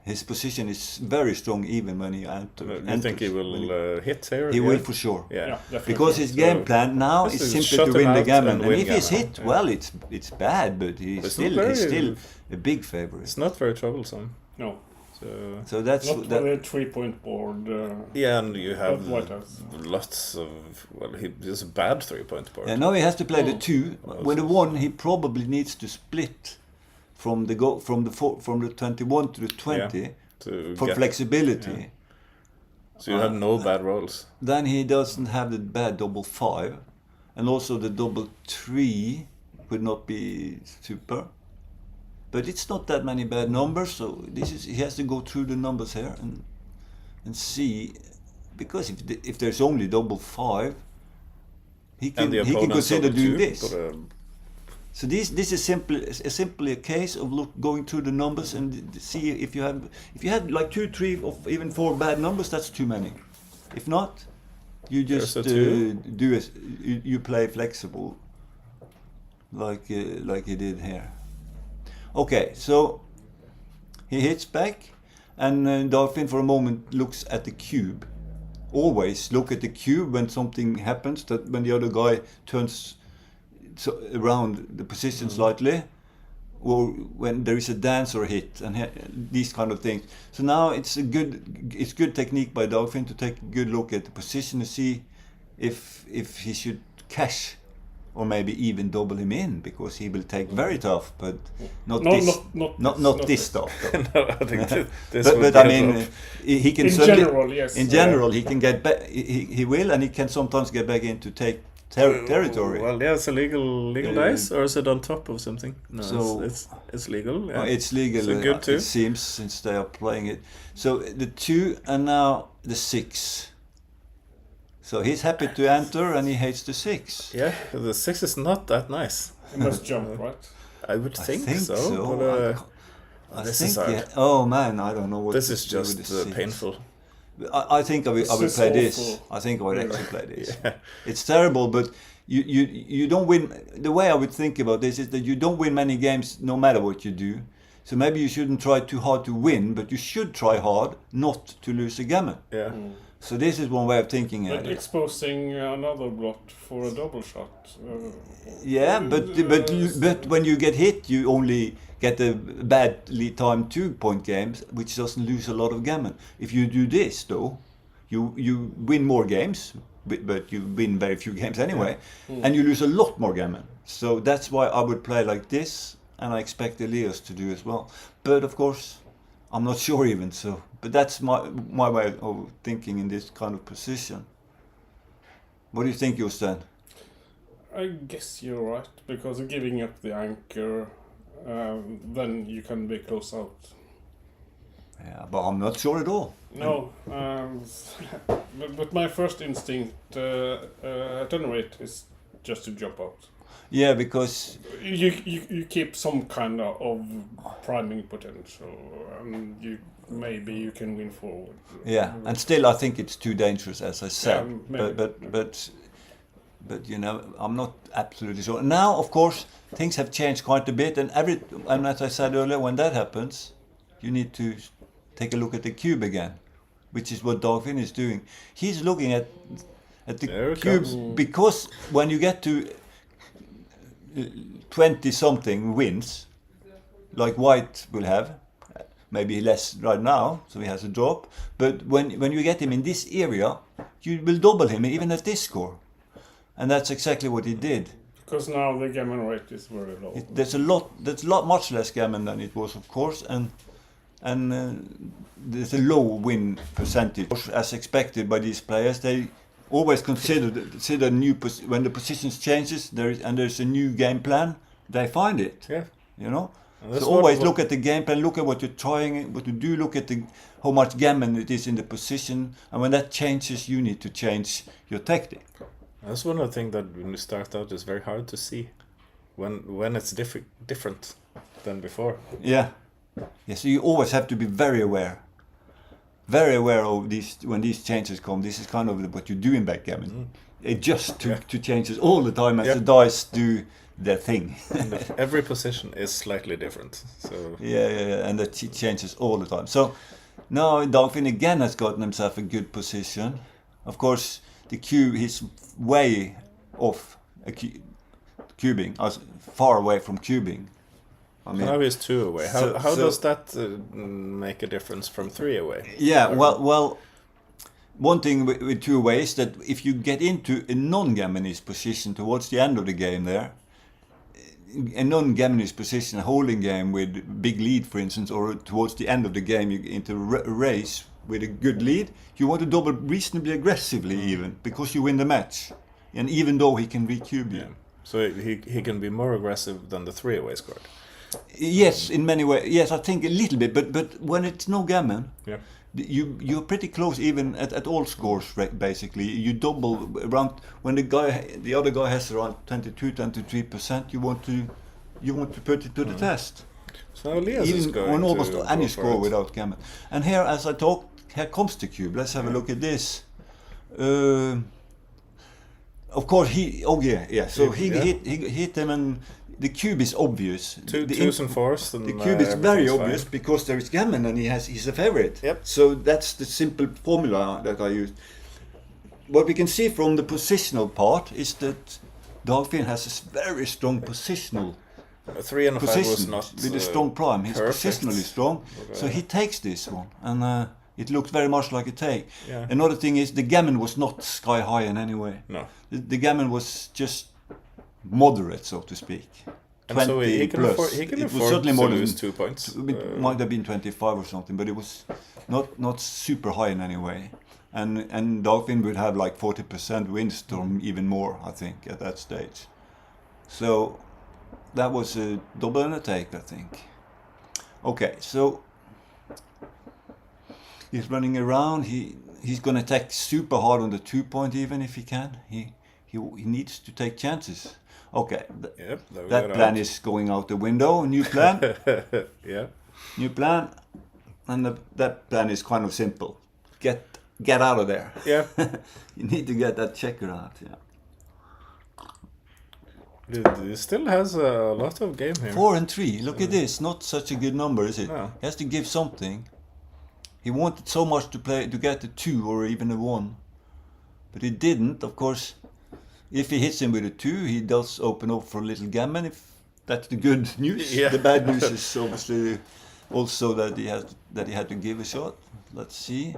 His position is very strong even when he enters. You think he will hit here? He will for sure. Yeah, because his game plan now is simply to win the gammon. And if he's hit, well, it's bad, but he's still a big favorite. It's not very troublesome. No. So that's not a 3-point board. And you have lots of... Well, he's a bad 3-point board. Yeah, now he has to play the 2. With the 1, he probably needs to split from the 21 to the 20 for flexibility. Yeah. So you have no bad rolls. Then he doesn't have the bad double 5, and also the double 3 would not be super. But it's not that many bad numbers, so he has to go through the numbers here and see, because if there's only double 5, he can consider doing this. So this is simply a case of going through the numbers and see if you had like 2, 3, or even 4 bad numbers. That's too many. If not, you just you play flexible, like he did here. Okay, so he hits back, and Dogfin for a moment looks at the cube. Always look at the cube when something happens, that when the other guy turns around the position slightly, or when there is a dance or a hit, and these kind of things. So now it's good technique by Dogfin to take a good look at the position to see if he should cash or maybe even double him in, because he will take very tough, but not No, this, not this stuff. No, I think this But, would but I be a mean, drop. he can In certainly, general, yes. in general, he can get back. He will, and he can sometimes get back in to take territory. Well, yeah, it's a legal dice, or is it on top of something? No, So- it's legal. Yeah. It's legal. So good too. It seems, since they are playing it. So the 2 and now the 6. So he's happy to enter, and he hates the 6. Yeah, the 6 is not that nice. It must jump, right? I would think, so. so. But, I this think, is hard. yeah. Oh man, I don't know what. this to is do with just the 6. painful. I think I will This is play this. awful. I think I would actually play this. Yeah. It's terrible, but you don't win. The way I would think about this is that you don't win many games no matter what you do. So maybe you shouldn't try too hard to win, but you should try hard not to lose a gammon. Yeah. So this is one way of thinking But at it. exposing another blot for a double shot. Yeah, but when you get hit, you only get a badly timed 2-point games, which doesn't lose a lot of gammon. If you do this, though, you win more games, but you win very few games anyway, and you lose a lot more gammon. So that's why I would play like this, and I expect Elias to do as well. But of course, I'm not sure even so. But that's my way of thinking in this kind of position. What do you think, Jostein? I guess you're right, because giving up the anchor, then you can be close out. Yeah, but I'm not sure at all. No, but my first instinct at any rate is just to jump out. Yeah, because You keep some kind of priming potential, and maybe you can win forward. yeah, and still I think it's too dangerous, as I said. Yeah, maybe. But you know, I'm not absolutely sure. Now, of course, things have changed quite a bit, and as I said earlier, when that happens, you need to take a look at the cube again, which is what Dagfinn is doing. He's looking at the There it cube comes. because when you get to 20-something wins, like White will have, maybe less right now, so he has a drop. But when you get him in this area, you will double him even at this score, and that's exactly what he did. Because now the gammon rate is very low. There's much less gammon than it was, of course, and there's a low win percentage as expected by these players. They always consider new when the positions changes there's a new game plan. They find it. Yeah. You know. And that's So what- always look at the game plan. Look at what you're trying, what you do. Look at how much gammon it is in the position, and when that changes, you need to change your tactic. That's one of the things that when you start out is very hard to see when it's different than before. Yeah. Yeah, so you always have to be very aware of these when these changes come. This is kind of what you do in backgammon. Adjust to changes all the time as Yeah. the dice do their thing. And every position is slightly different. So yeah, and that changes all the time. So now Dagfinn again has gotten himself a good position. Of course, the cube, he's way off cubing, far away from cubing. I mean, now he's 2 away. How so- does that make a difference from 3 away? yeah, well, one thing with 2 away is that if you get into a non-gammonist position towards the end of the game there, a non-gammonist position, a holding game with big lead, for instance, or towards the end of the game you get into a race with a good lead, you want to double reasonably aggressively even, because you win the match. And even though he can recube you. Yeah. So he can be more aggressive than the 3 away squad. Yes, in many ways. Yes, I think a little bit, but when it's no gammon, Yeah. you're pretty close even at all scores basically. You double around when the other guy has around 22-23%. You want to put it to the test. So Elias is Even going on almost to any go for score it. without gammon. And here, as I talk, here comes the cube. Let's have a look at this. Of course, So he hit him, and the cube is obvious. Two The twos and fours. And, the cube is very everything's obvious fine. because there is gammon and he's a favorite. Yep. So that's the simple formula that I use. What we can see from the positional part is that Dagfinn has a very strong positional 3 and a 5 was position not with a strong prime. He's perfect. positionally strong, so he takes this one, and it looked very much like a take. Yeah. Another thing is the gammon was not sky high in any way. No. The gammon was just moderate, so to speak. And so he can plus. afford, he can It was afford certainly to more lose than, 2 points. it might have been 25 or something, but it was not super high in any way. And Dagfinn would have like 40% windstorm, even more, I think, at that stage. So that was a double undertake, I think. Okay, so he's running around. He's going to attack super hard on the 2 point, even if he can. He needs to take chances. Okay, Yep, that plan is going out the window. New plan. Yeah. New plan, and that plan is kind of simple. Get out of there. Yeah. You need to get that checker out. Yeah. He still has a lot of game here. 4 and 3. Look at this. Not such a good number, is it? No. He has to give something. He wanted so much to get a 2 or even a 1, but he didn't. Of course, if he hits him with a 2, he does open up for a little gammon. If that's the good news. Yeah. The bad news is obviously also that he had to give a shot. Let's see.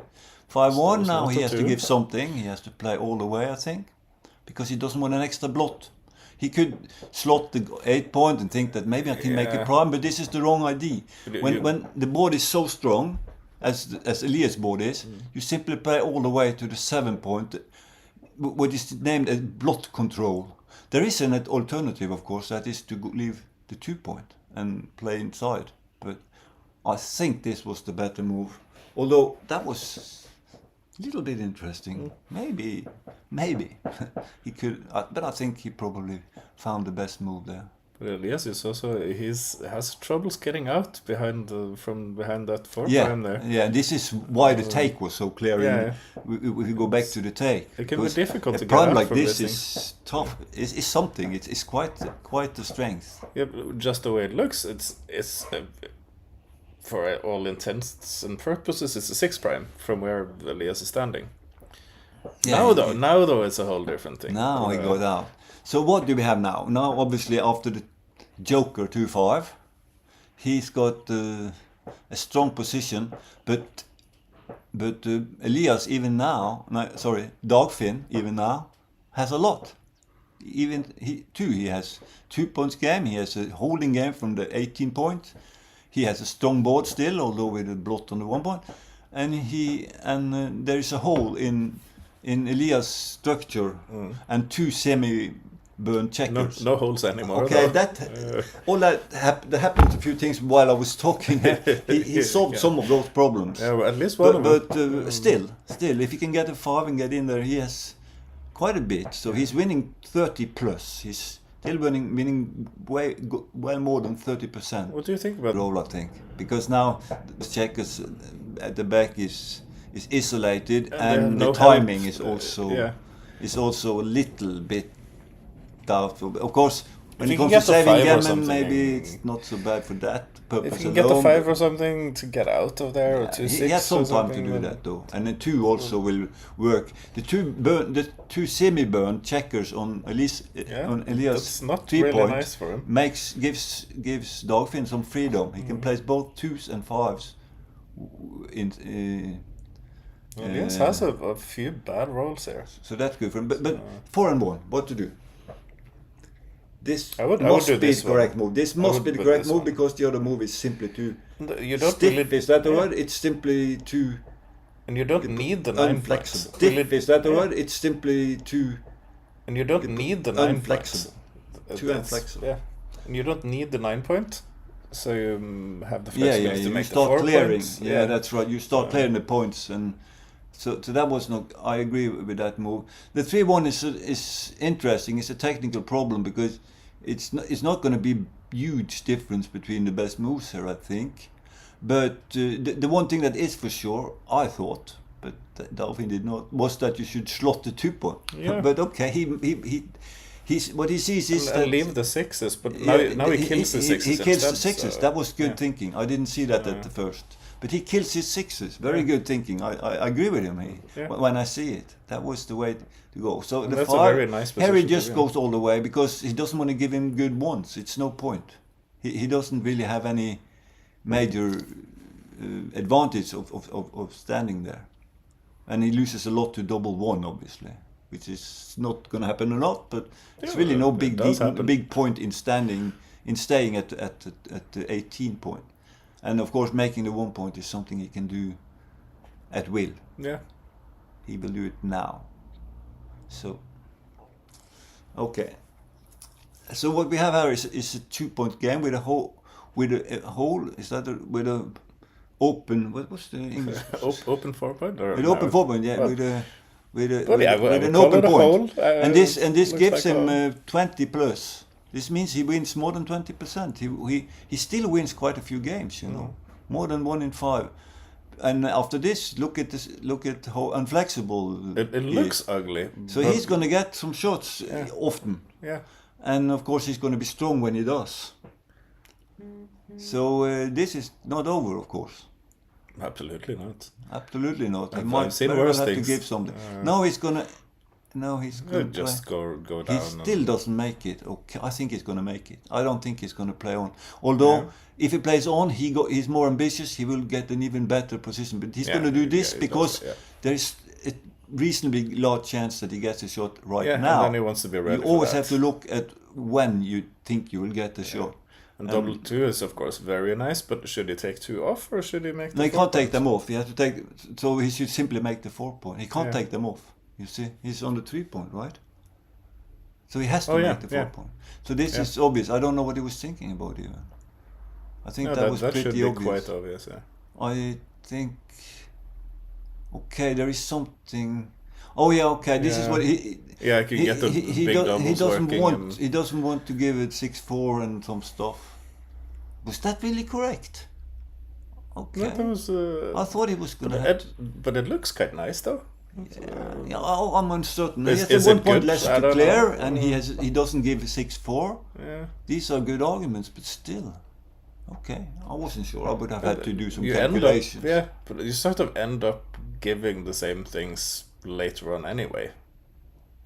5-1. Now he has to give something. He has to play all the way, I think, because he doesn't want an extra blot. He could slot the 8 point and think that maybe I can make a prime, but this is the wrong idea. When the board is so strong, as Elias' board is, you simply play all the way to the 7 point, what is named as blot control. There is an alternative, of course, that is to leave the 2 point and play inside. But I think this was the better move. Although that was a little bit interesting. Maybe he could, but I think he probably found the best move there. But Elias is also has troubles getting out from behind that 4 Yeah, prime there. yeah. This is why the take was so clear. Yeah. If we go back to the take, It can be difficult to a get prime out like from this this is tough. It's something. It's quite the strength. Yeah, but just the way it looks, it's for all intents and purposes, it's a 6 prime from where Elias is standing. Yeah, Now though, it's a whole different thing. Now he got out. So what do we have now? Now, obviously, after the Joker 2-5, he's got a strong position, but Elias Dagfinn even now has a lot. Even he has 2 points game. He has a holding game from the 18 point. He has a strong board still, although with a blot on the 1 point. And there is a hole in Elias' structure and 2 semi-burnt checkers. No holes anymore. Okay, though. There happened a few things while I was talking. He solved some of those problems. Yeah, well, at least one of them. But still, if he can get a 5 and get in there, he has quite a bit. So he's winning 30 plus. He's still winning well more than 30%. What do you think about roll, I think, because now the checkers at the back is isolated, and the timing is also a little bit doubtful. Of course, when it comes to saving gammon, maybe it's not so bad for that purpose. If you can get a 5 or something to get out of there, or 2-6. He has some time to do that though, and the 2 also will work. The two semi-burnt checkers on Elias that's not 3 really point nice for him. gives Dagfinn some freedom. He can place both 2s and 5s. Elias has a few bad rolls here. So that's good for him. But 4 and 1, what to do? This must do be this the correct one. move. This must be the correct move because the other move is simply too stiff. Is that the word? It's simply too. And you don't need the 9 unflexible. Stiff, is that the word? It's simply too. And you don't need the 9 unflexible. Too inflexible. Yeah. And you don't need the 9 point. So you have the flexibility to you make start the 4 clearing. points. Yeah, that's right. You start clearing the points, and so that was not. I agree with that move. The 3-1 is interesting. It's a technical problem because it's not going to be huge difference between the best moves here, I think. But the one thing that is for sure, I thought, but Dagfinn did not, was that you should slot the 2 point. Yeah. But okay, he's what he sees is that leave the 6s, but now he kills the 6s. He kills the instead, 6s. So, that was good thinking. I didn't see that at the first. But he kills his 6s. Very good thinking. I agree with him when I see it. That was the way to go. So and the that's 5, a very nice position Harry just goes all the way because he doesn't want to give him good ones. It's no point. He doesn't really have any major advantage of standing there. And he loses a lot to double 1, obviously. which is not going to happen a lot, but it's Yeah, really no it does happen. big point in staying at the 18 point. And of course, making the 1 point is something he can do at will. Yeah. He will do it now. So, okay. So what we have here is a 2-point game with a hole. Is that with a open? What was the English? Open 4-point or With open 4-point, yeah. Well, With I an call open it a point. hole. And this Looks gives like him 20 plus. This means he wins more than 20%. He still wins quite a few games, you know, more than 1 in 5. And after this, look at how unflexible It looks ugly. So he's going to get some shots often. Yeah. And of course he's going to be strong when he does. So this is not over, of course. Absolutely not. Absolutely not. He I've might seen very well worse have to things. give something. Now he's going to Just play. go He down. still doesn't make it. Okay, I think he's going to make it. I don't think he's going to play on. Although, if he plays on, he's more ambitious. He will get an even better position. But he's going to do this because there's a reasonably large chance that he gets a shot now. And then he wants to be ready. You always for have that. to look at when you think you will get the shot. And double 2 is of course very nice, but should he take 2 off or should he make? No, he can't take them off. He has to take. So he should simply make the 4-point. He can't take them off. You see, he's on the 3-point, right? So he has to make the 4-point. So this is obvious. I don't know what he was thinking about even. I think that was pretty should be obvious. quite obvious. Yeah. I think. Okay, there is something. Oh yeah, okay. This is what he. Yeah, I can get the big doubles he doesn't working. want. He doesn't want to give it 6-4 and some stuff. Was that really correct? Okay. No, that was. I thought he was gonna. But it looks quite nice though. Yeah, I'm uncertain. He Is has a 1 it point good? less I to don't clear, know. and he doesn't give 6-4. Yeah. These are good arguments, but still. Okay, I wasn't sure. I would have had to do some You calculations. but you sort of end up giving the same things later on anyway.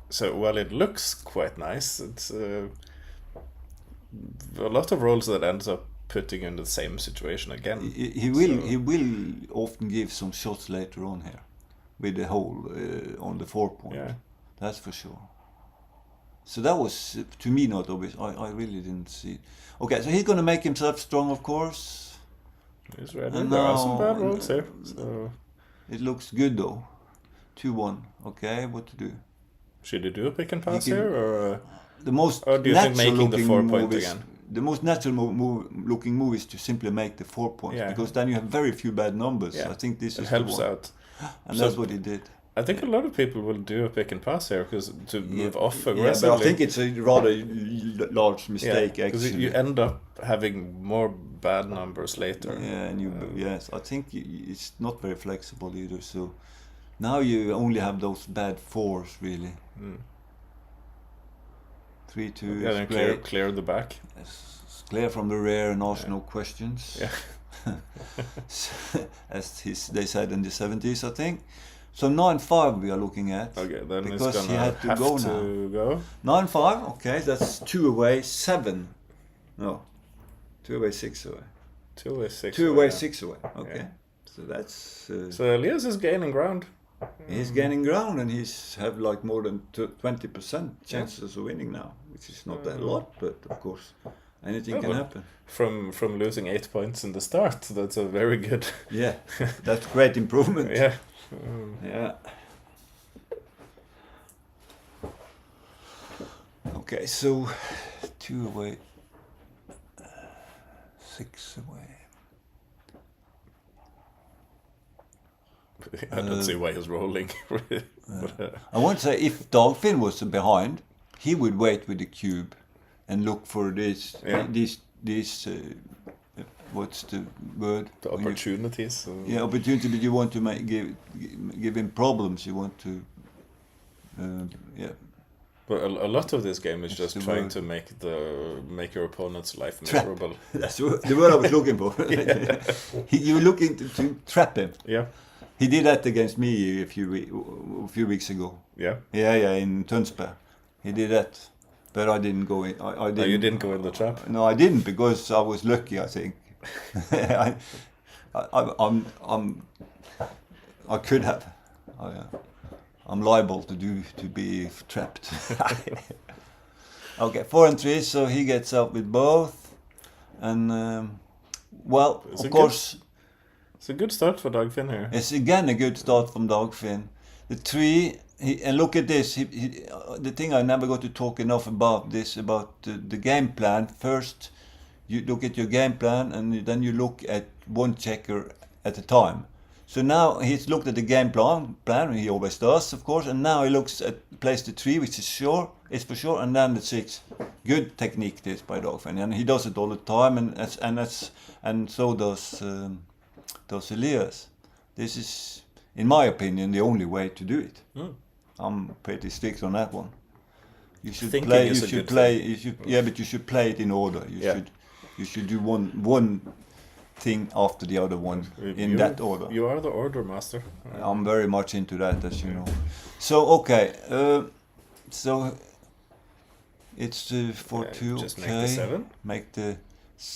So while it looks quite nice, it's a lot of rolls that ends up putting you in the same situation again. He will often give some shots later on here, with the hole on the 4-point. Yeah. That's for sure. So that was to me not obvious. I really didn't see it. Okay, so he's going to make himself strong, of course. He's ready. And There are some now- bad rolls here. So It looks good though. 2-1. Okay, what to do? should he do a pick and pass can- here, or The most Or do you think natural making the looking 4-point move is, again? the most natural looking move is to simply make the 4 points, Yeah. because then you have very few bad numbers. Yeah. I think this it is helps the one. out? And So- that's what he did. I think a lot of people will do a pick and pass here because to move off Yeah, aggressively. but I think it's a rather large mistake because actually. you end up having more bad numbers later. Yeah, and yes, I think it's not very flexible either. So now you only have those bad 4s really. 3-2 Yeah, is then great. clear the back. It's clear from the rear and ask no questions. Yeah. As they said in the 70s, I think. So 9-5 we are looking at. Okay, then Because it's he gonna had to have go to go. 9-5, okay, that's 2 away, 7. No, 2 away, 6 away. 2 is 6. 2 away, 6 away. Okay, Yeah. so that's. So Elias is gaining ground. He's gaining ground and he's have like more than 20% chances of winning now, which is not that lot, but of course anything can but happen. From losing 8 points in the start, that's a very good. Yeah, that's great improvement. Yeah. Yeah. Okay, so 2 away, 6 away. I don't see why he's rolling. I want to say if Dagfinn was behind, he would wait with the cube and look for this. Yeah. This. What's the word? The When you- opportunities. Yeah, opportunity, but you want to give him problems. You want to. Yeah. But a lot of this game is just the trying word. to make your opponent's life miserable. That's the word I was looking for. You were looking to trap him. Yeah. He did that against me a few weeks ago. Yeah. Yeah, in Tønsberg. He did that, but I didn't go in. I didn't. No, you didn't go in the trap. No, I didn't because I was lucky. I think. I could have. I'm liable to be trapped. Okay, 4 and 3, so he gets up with both, and well, It's of course, it's a good start for Dagfinn here. it's again a good start from Dagfinn. The 3, and look at this. The thing I never got to talk enough about this, about the game plan. First, you look at your game plan, and then you look at one checker at a time. So now he's looked at the game plan, he always does, of course, and now he plays the 3, which is for sure, and then the 6. Good technique this by Dagfinn, and he does it all the time, and so does Elias. This is, in my opinion, the only way to do it. I'm pretty strict on that one. You should Thinking play. is You a should good play. thing. You should, yeah, but you should play it in order. You should do one thing after the other one in that order. You are the order master. I'm very much into that, as you know. So okay, so it's 4-2. Just okay. make the 7. Make the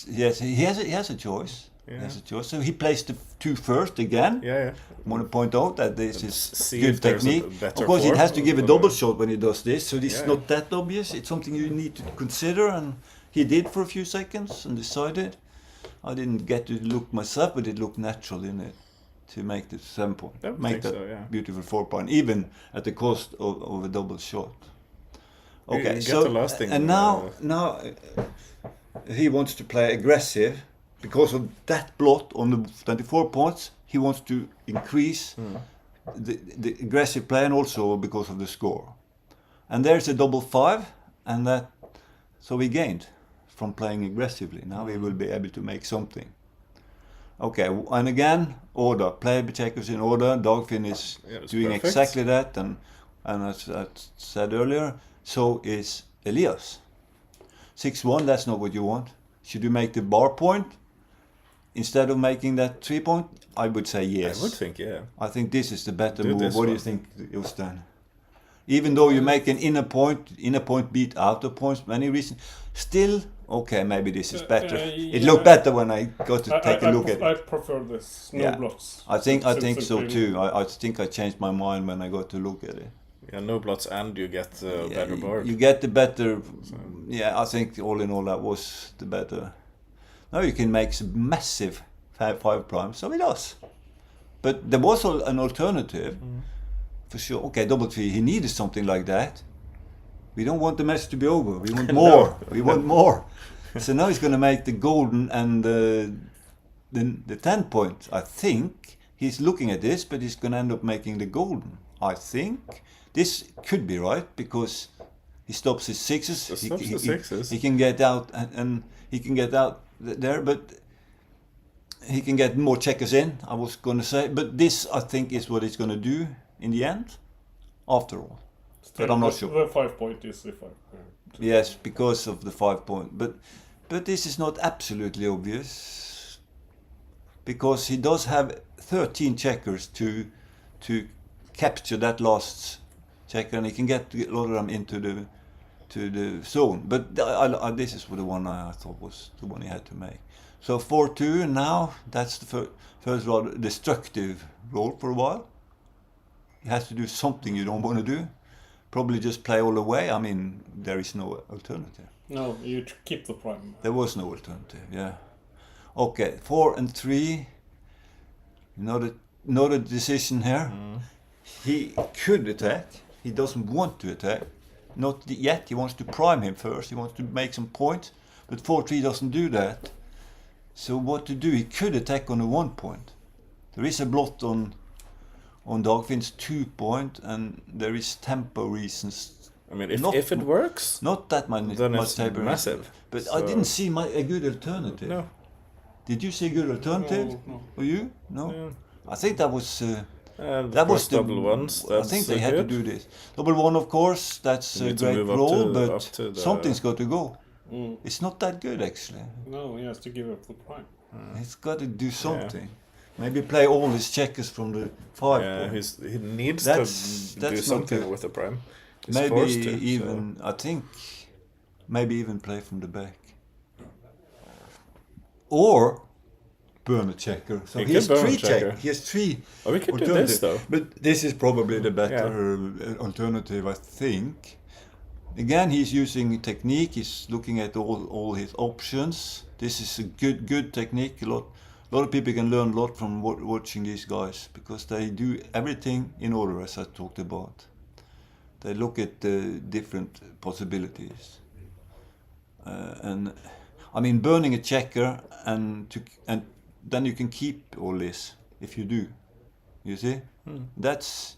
yes. He has a choice. Yeah. He has a choice. So he plays the 2 first again. Yeah. I want to point out that this is See good if there's a technique. better Of course, it form has to give a or- double shot when he does this, so this is Yeah. not that obvious. It's something you need to consider, and he did for a few seconds and decided. I didn't get to look myself, but it looked natural in it to make the 7 point, I would make think that so, yeah. beautiful 4 point, even at the cost of a double shot. Okay, get so the last thing, and now he wants to play aggressive because of that blot on the 24 points. He wants to increase the aggressive play, and also because of the score. And there's a double 5, and that so he gained from playing aggressively. Now he will be able to make something. Okay, and again, order. Play the checkers in order. Dagfinn is it's doing perfect. exactly that, and as I said earlier, so is Elias. 6-1, that's not what you want. Should you make the bar point instead of making that 3 point? I would say yes. I would think, yeah. I think this is the better Do move. this What do you one. think, Jostein? Even though you make an inner point beat outer points, many reasons, still, okay, maybe this is better. It yeah. looked better when I got to take a look at I it. prefer this. No Yeah. blots. I think Simply- so too. I think I changed my mind when I got to look at it. Yeah, no blots, and you get Yeah, better board. you get the better. Yeah, I think all in all that was the better. Now you can make some massive 5 prime, so he does. But there was an alternative, for sure. Okay, double 3. He needed something like that. We don't want the match to be over. We want more. We want more. So now he's going to make the golden and the 10 point. I think he's looking at this, but he's going to end up making the golden. I think this could be right because he stops his 6s. He stops the 6s. He can get out and he can get out there, but he can get more checkers in. I was going to say, but this I think is what he's going to do in the end. After all. But I'm not sure. The 5 point is the 5. Yes, because of the 5 point. But this is not absolutely obvious because he does have 13 checkers to capture that last checker, and he can get a lot of them into the zone. But this is the one I thought was the one he had to make. So 4-2, and now that's the first rather destructive roll for a while. He has to do something you don't want to do. Probably just play all the way. I mean, there is no alternative. No, you keep the prime. There was no alternative, yeah. Okay, 4 and 3. Another decision here. He could attack. He doesn't want to attack. Not yet. He wants to prime him first. He wants to make some points. But 4-3 doesn't do that. So what to do? He could attack on a 1 point. There is a blot on Dagfinn's 2 point, and there is tempo reasons. I mean, if it works, Not that much then it's tempo massive. reasons. But So- I didn't see a good alternative. No. Did you see a good alternative? No. Or you? No? Yeah. I think that was... And that of was course double ones. I think they had good. to do this. Double 1, of course, that's You a need to great move up roll, to- but up to the- something's got to go. Mm. It's not that good, actually. No, he has to give up the prime. It's got to do something. Maybe play all his checkers from the 5 Yeah, point. he needs That's to do not something good. with the prime. He's Maybe forced to, even, I think, maybe even play from the back. Or burn a checker. So He he has could burn a three checker. He has three. Oh, we could do this though. But this is probably the better alternative, I think. Again, he's using a technique. He's looking at all his options. This is a good technique. A lot of people can learn a lot from watching these guys because they do everything in order, as I talked about. They look at the different possibilities. And I mean, burning a checker and then you can keep all this if you do. You see, that's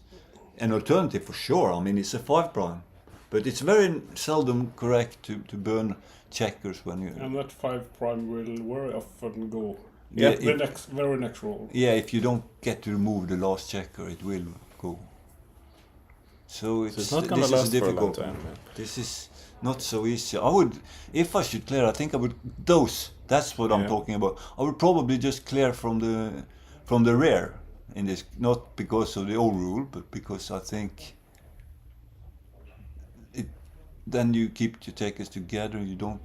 an alternative for sure. I mean, it's a 5 prime, but it's very seldom correct to burn checkers when you. And that 5 prime will very often go. Yeah, the very next roll. Yeah, if you don't get to remove the last checker, it will go. So it's not gonna last for a long time. Yeah. This is not so easy. I would, if I should clear, I think I would That's what I'm talking about. I would probably just clear from the rear in this, not because of the old rule, but because I think then you keep your checkers together. You don't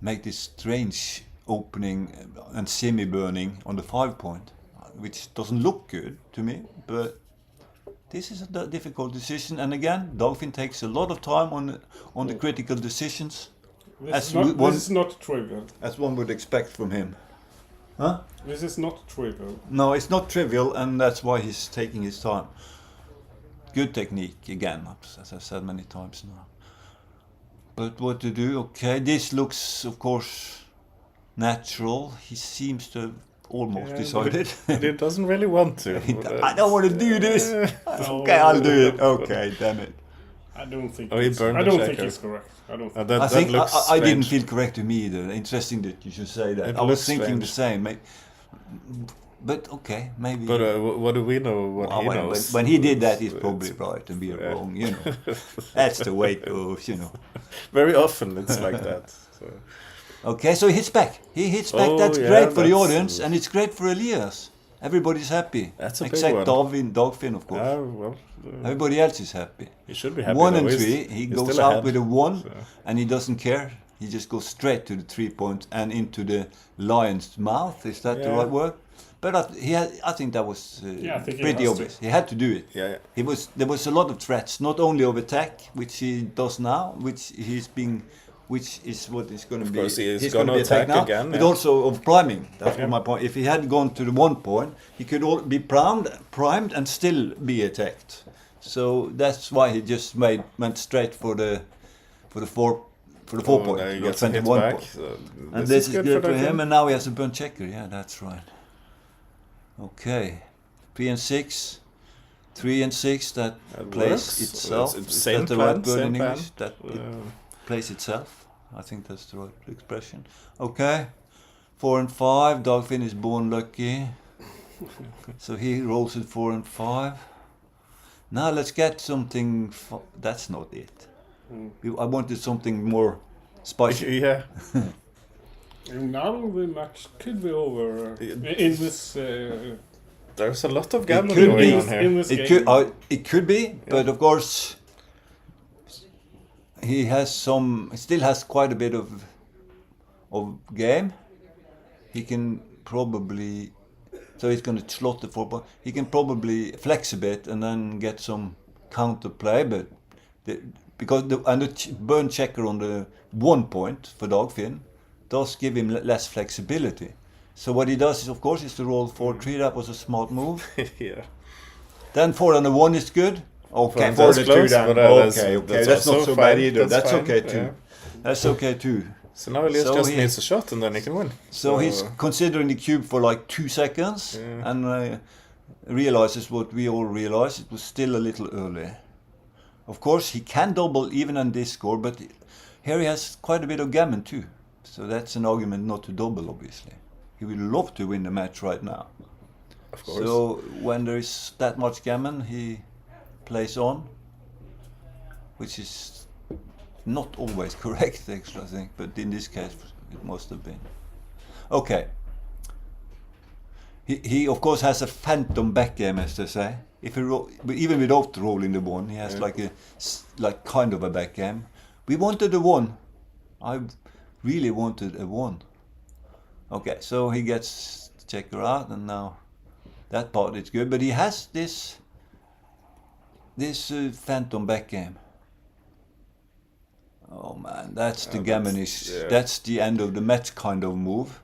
make this strange opening and semi-burning on the 5 point, which doesn't look good to me, but this is a difficult decision. And again, Dagfinn takes a lot of time on the critical decisions. This is not trivial. As one would expect from him. Huh? This is not trivial. No, it's not trivial, and that's why he's taking his time. Good technique, again, as I said many times now. But what to do? Okay, this looks, of course, natural. He seems to have almost decided. But he doesn't really want to. I don't want to do this. Okay, I'll do it. Okay, damn it. I don't think. Oh, he burned I the don't checker. think it's correct. I don't. Think. That I think looks I didn't strange. feel correct to me either. Interesting that you should say that. It I was looks thinking strange. the same. But okay, maybe. But what do we know? What he knows? When he did that, he's probably right and we are wrong. You know, that's the way it goes. You know. Very often it's like that. So. Okay, so he hits back. He hits back. Oh, That's yeah, great for the that's- audience, and it's great for Elias. Everybody's happy. That's a big except one. Dagfinn, of course. Well, Everybody else is happy. he should be happy. 1 though. and He's- 3, he he's goes still out ahead. with a 1, So. and he doesn't care. He just goes straight to the 3 point and into the lion's mouth. Is that the Yeah. right word? But I think that was I think he pretty has obvious. He had to do it. Yeah. There was a lot of threats, not only of attack, which he does now, which is what is going to be. course, he's he's gonna be attacked attack now, again, but yeah. also of priming. That's my point. If he had gone to the 1 point, he could be primed and still be attacked. So that's why he just went straight for the 4 point, Now he or gets a hit 21 back. point. So And this is good for Dagfinn. him, and now he has a burnt checker. Yeah, that's right. Okay, 3 and 6, 3 and 6. That plays works. itself. It's Is same that the plan, right word same in plan. English? That it plays itself. I think that's the right expression. Okay, 4 and 5. Dagfinn is born lucky, so he rolls at 4 and 5. Now let's get something. That's not it. I wanted something more spicy. Yeah. And now the match could be over in this. There's a lot of gambling could going be. on here. In this It game. could be, but of course he still has quite a bit of game. He can probably, so he's going to slot the 4 point. He can probably flex a bit and then get some counter play, but because the burn checker on the 1 point for Dagfinn does give him less flexibility. So what he does is, of course, is to roll 4-3. That was a smart move. Yeah. Then 4 and a 1 is good. Okay, That's 4 and a 2 close, then. but, Okay, that's that's not also so bad fine. either. That's fine. okay too. Yeah. That's okay too. So now Elias So just he- needs a shot and then he can win. So he's considering the cube for like 2 seconds and realizes what we all realize. It was still a little early. Of course, he can double even on this score, but here he has quite a bit of gammon too. So that's an argument not to double, obviously. He would love to win the match right now. Of course. So when there is that much gammon, he plays on, which is not always correct, actually, I think, but in this case it must have been. Okay. He of course has a phantom backgammon, as they say. If he even without rolling the 1, he has like kind of a backgammon. We wanted a 1. I really wanted a 1. Okay, so he gets the checker out, and now that part is good. But he has this phantom back game. Oh man, that's the gammon that's the end of the match kind of move.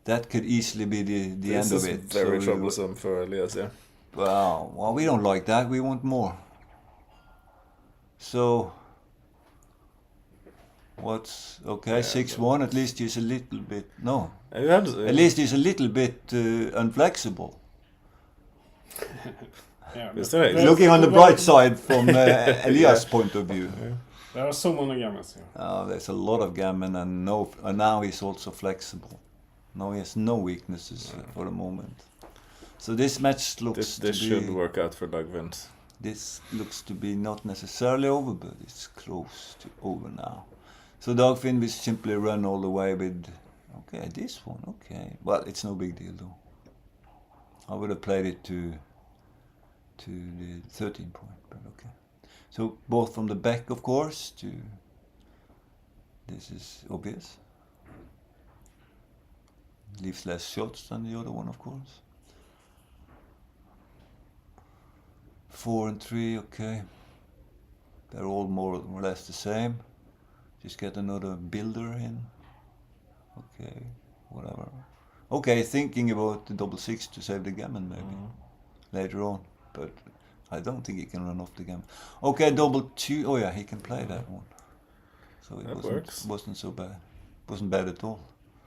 That could easily be the end of it. This is very troublesome for Elias, yeah. Well, we don't like that. We want more. So, what's okay? 6-1. At least he's a little bit at least he's a little bit unflexible. Looking on the bright side from Elias' point of view. Yeah. There are so many gammons here. There's a lot of gammon, and now he's also flexible. Now he has no weaknesses for the moment. So this match looks this should work out for Dagvind. This looks to be not necessarily over, but it's close to over now. So Dagfinn will simply run all the way with, okay, this one, okay. Well, it's no big deal though. I would have played it to the 13 point, but okay. So both from the back, of course, to, this is obvious. Leaves less shots than the other one, of course. 4 and 3, okay. They're all more or less the same. Just get another builder in. Okay, whatever. Okay, thinking about the double 6 to save the gammon maybe later on, but I don't think he can run off the gammon. Okay, double 2. Oh yeah, he can play that one. So it wasn't so bad. Wasn't bad at all.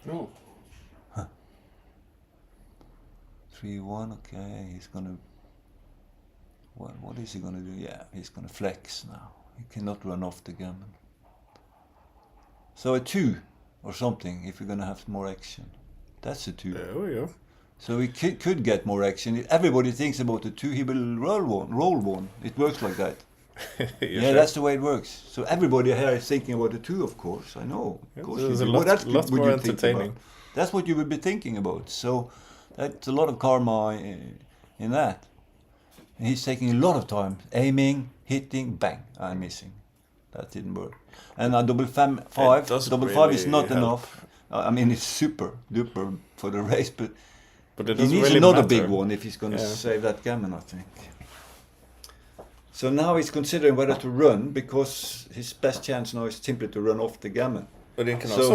No. 3-1. Okay, he's gonna. What is he gonna do? Yeah, he's gonna flex now. He cannot run off the gammon. So a 2 or something if we're gonna have more action. That's a 2. There we go. So he could get more action. If everybody thinks about the 2, he will roll one. It works like that. Yeah, sure? That's the way it works. So everybody here is thinking about the 2, of course. I know. Of course, there's a lot more entertaining. That's what you would be thinking about. So that's a lot of karma in that. And he's taking a lot of time, aiming, hitting, bang, I'm missing. That didn't work. And a double 5 is not enough. I mean, it's super duper for the race, but it he needs really another matter. big one if he's going to save that gammon, I think. So now he's considering whether to run, because his best chance now is simply to run off the gammon. But he can so also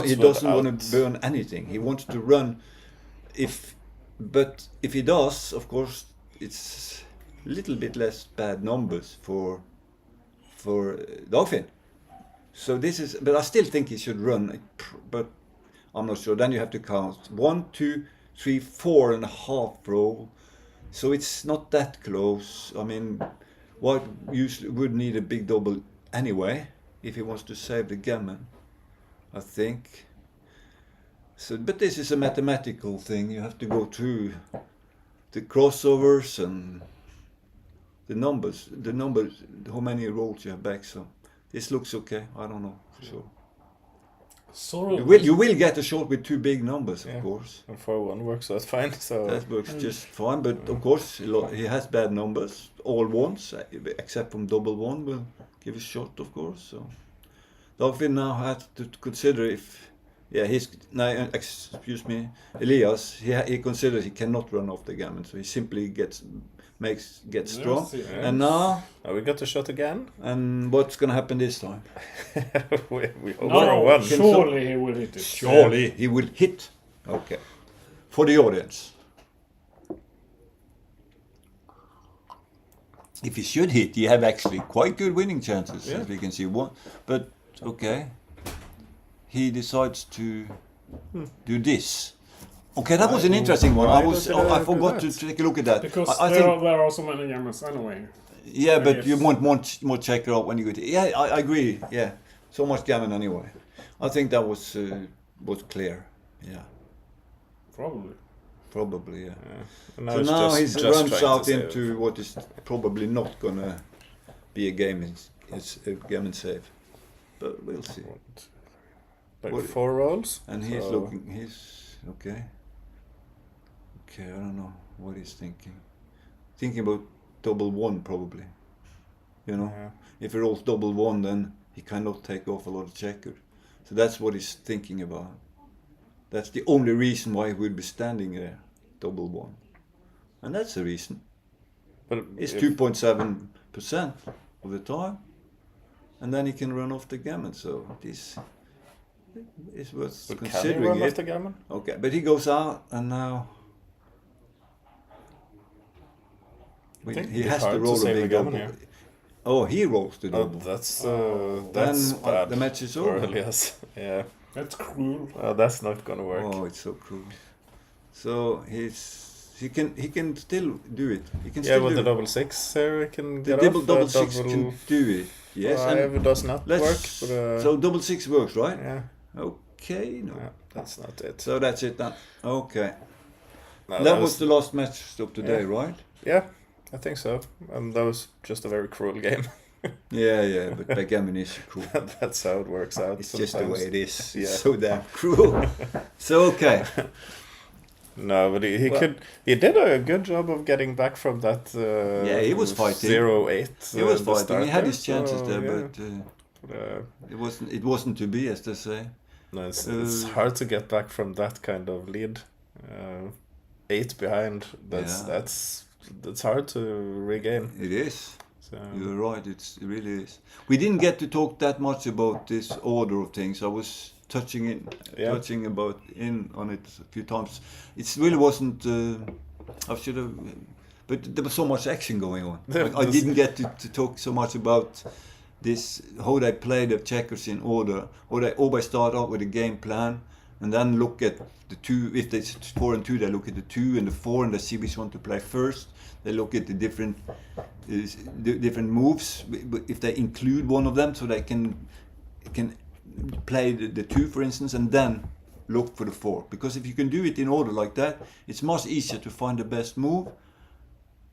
he doesn't want to burn anything. He wants to run. But if he does, of course, it's a little bit less bad numbers for Dagfinn. So this is, but I still think he should run. But I'm not sure. Then you have to count 1, 2, 3, 4.5 roll. So it's not that close. I mean, what usually would need a big double anyway if he wants to save the gammon, I think. So, but this is a mathematical thing. You have to go through the crossovers and the numbers, how many rolls you have back. So this looks okay. I don't know for sure. You will get a shot with 2 big numbers, of course. And 4-1 works, so that's fine. So that works just fine. But of course, he has bad numbers. All ones, except from double 1, will give a shot, of course. So Dagfinn now has to consider if. Yeah, excuse me, Elias. He considers he cannot run off the gammon, so he simply gets strong. Yes. And now we got the shot again. And what's gonna happen this time? we over surely he will hit it. Surely he will hit. Okay, for the audience. If he should hit, he have actually quite good winning chances, as we can see. But okay. He decides to do this. Okay, that was an interesting one. I forgot to take a look at that. Because there are so many gammons anyway. Yeah, but you want more checker out when you go to. Yeah, I agree. Yeah, so much gammon anyway. I think that was clear. Yeah. Probably, yeah. So now he runs out into what is probably not gonna be a gammon save, but we'll see. Like 4 rolls, and he's looking. He's okay. Okay, I don't know what he's thinking. Thinking about double 1 probably. You know, if he rolls double 1, then he cannot take off a lot of checkers. So that's what he's thinking about. That's the only reason why he would be standing there, double one. And that's the reason. But It's 2.7% of the time. And then he can run off the gammon, so this is worth But can he considering run off it. the gammon? Okay, but he goes out and now I think he it'd be has to hard roll a save big the gammon double. here. Oh, he rolls the Oh, double. that's Then bad. the match is for over. Elias. Yeah. That's cruel. That's not gonna work. Oh, it's so cruel. So he can still do it. He can Yeah, still with do the it. double six here, we can The get double, off. double six can do it. Yes, five and does not work. let's. But, So double six works, right? yeah, Okay, no. yeah, that's not it. So that's it then. Okay. No, That was the last match of today, right? Yeah, I think so. That was just a very cruel game. Yeah, but backgammon is cruel. That's how it works out. It's just the way it is. It's Yeah. so damn cruel. So okay. No, but he Well- he did a good job of getting back from that. Yeah, he was fighting. 0-8. He was the fighting. start He had there, his chances so, there, yeah. but it wasn't to be, as they say. No, it's hard to get back from that kind of lead. 8 behind. That's hard to regain. It is. So You're right. It really is. We didn't get to talk that much about this order of things. I was touching in on it a few times. It really wasn't. I should have. But there was so much action going on. I didn't get to talk so much about this, how they play the checkers in order, or they always start out with a game plan and then look at the two. If it's 4 and 2, they look at the 2 and the 4 and they see which one to play first. They look at the different moves. If they include one of them, so they can play the 2, for instance, and then look for the 4. Because if you can do it in order like that, it's much easier to find the best move.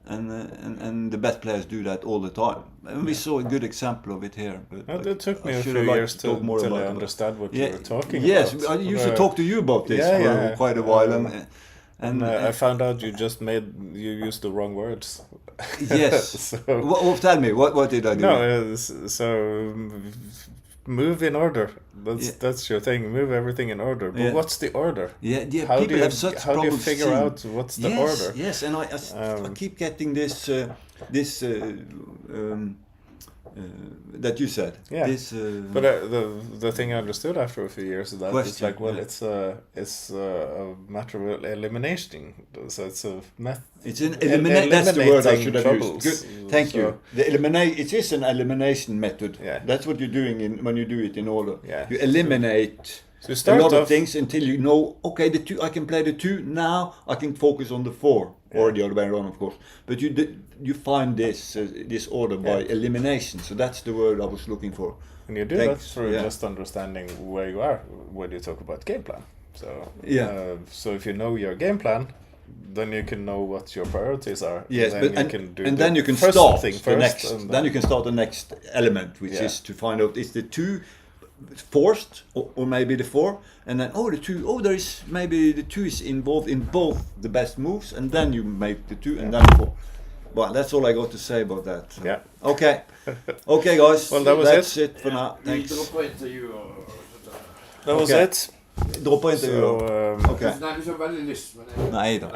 And the best players do that all the time. And we saw a good example of it here. But it took me I a should few have liked years to talk more till I about it. understand what Yeah, you were talking yes, about. I used to talk to you about this for quite a while, and I found out you used the wrong words. yes. So, Tell me, what did I do? no, so move in order. That's your thing. Move everything in order. But Yeah. what's the order? Yeah, How people do you have such how do you problems figure seeing- out what's the yes, order? Yes, and I keep getting this that you said. Yeah. This, But the thing I understood after a few years of that is Question, like, well, yeah. it's a matter of elimination. So it's a it's an eliminate. That's the word I should have troubles. used. Good. Thank you. The It is an elimination method. Yeah. That's what you're doing when you do it in order. Yeah. You eliminate So you a start lot off, of things until you know. Okay, the 2. I can play the 2 now. I can focus on the 4, or the other way around, of course. But you find this order by elimination. So that's the word I was looking for. and you do Thanks, that through yeah. just understanding where you are when you talk about game plan. So Yeah. so if you know your game plan, then you can know what your priorities are. Yes, then but you can do and the then you can first start thing the first, next. and Then you can start the next element, which Yeah. is to find out is the 2 forced or maybe the 4, and then the 2. Oh, there is maybe the 2 is involved in both the best moves, and then you make the 2 and then the 4. Well, that's all I got to say about that. Yeah. Okay. Okay, guys. Well, that was that's it for now. Vi Thanks. droppar intervju. That was Okay. it. Droppa inte So okay. Nej, du kör väldigt lyss. Men det... Nej då.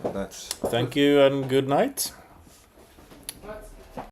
That's thank you and good night.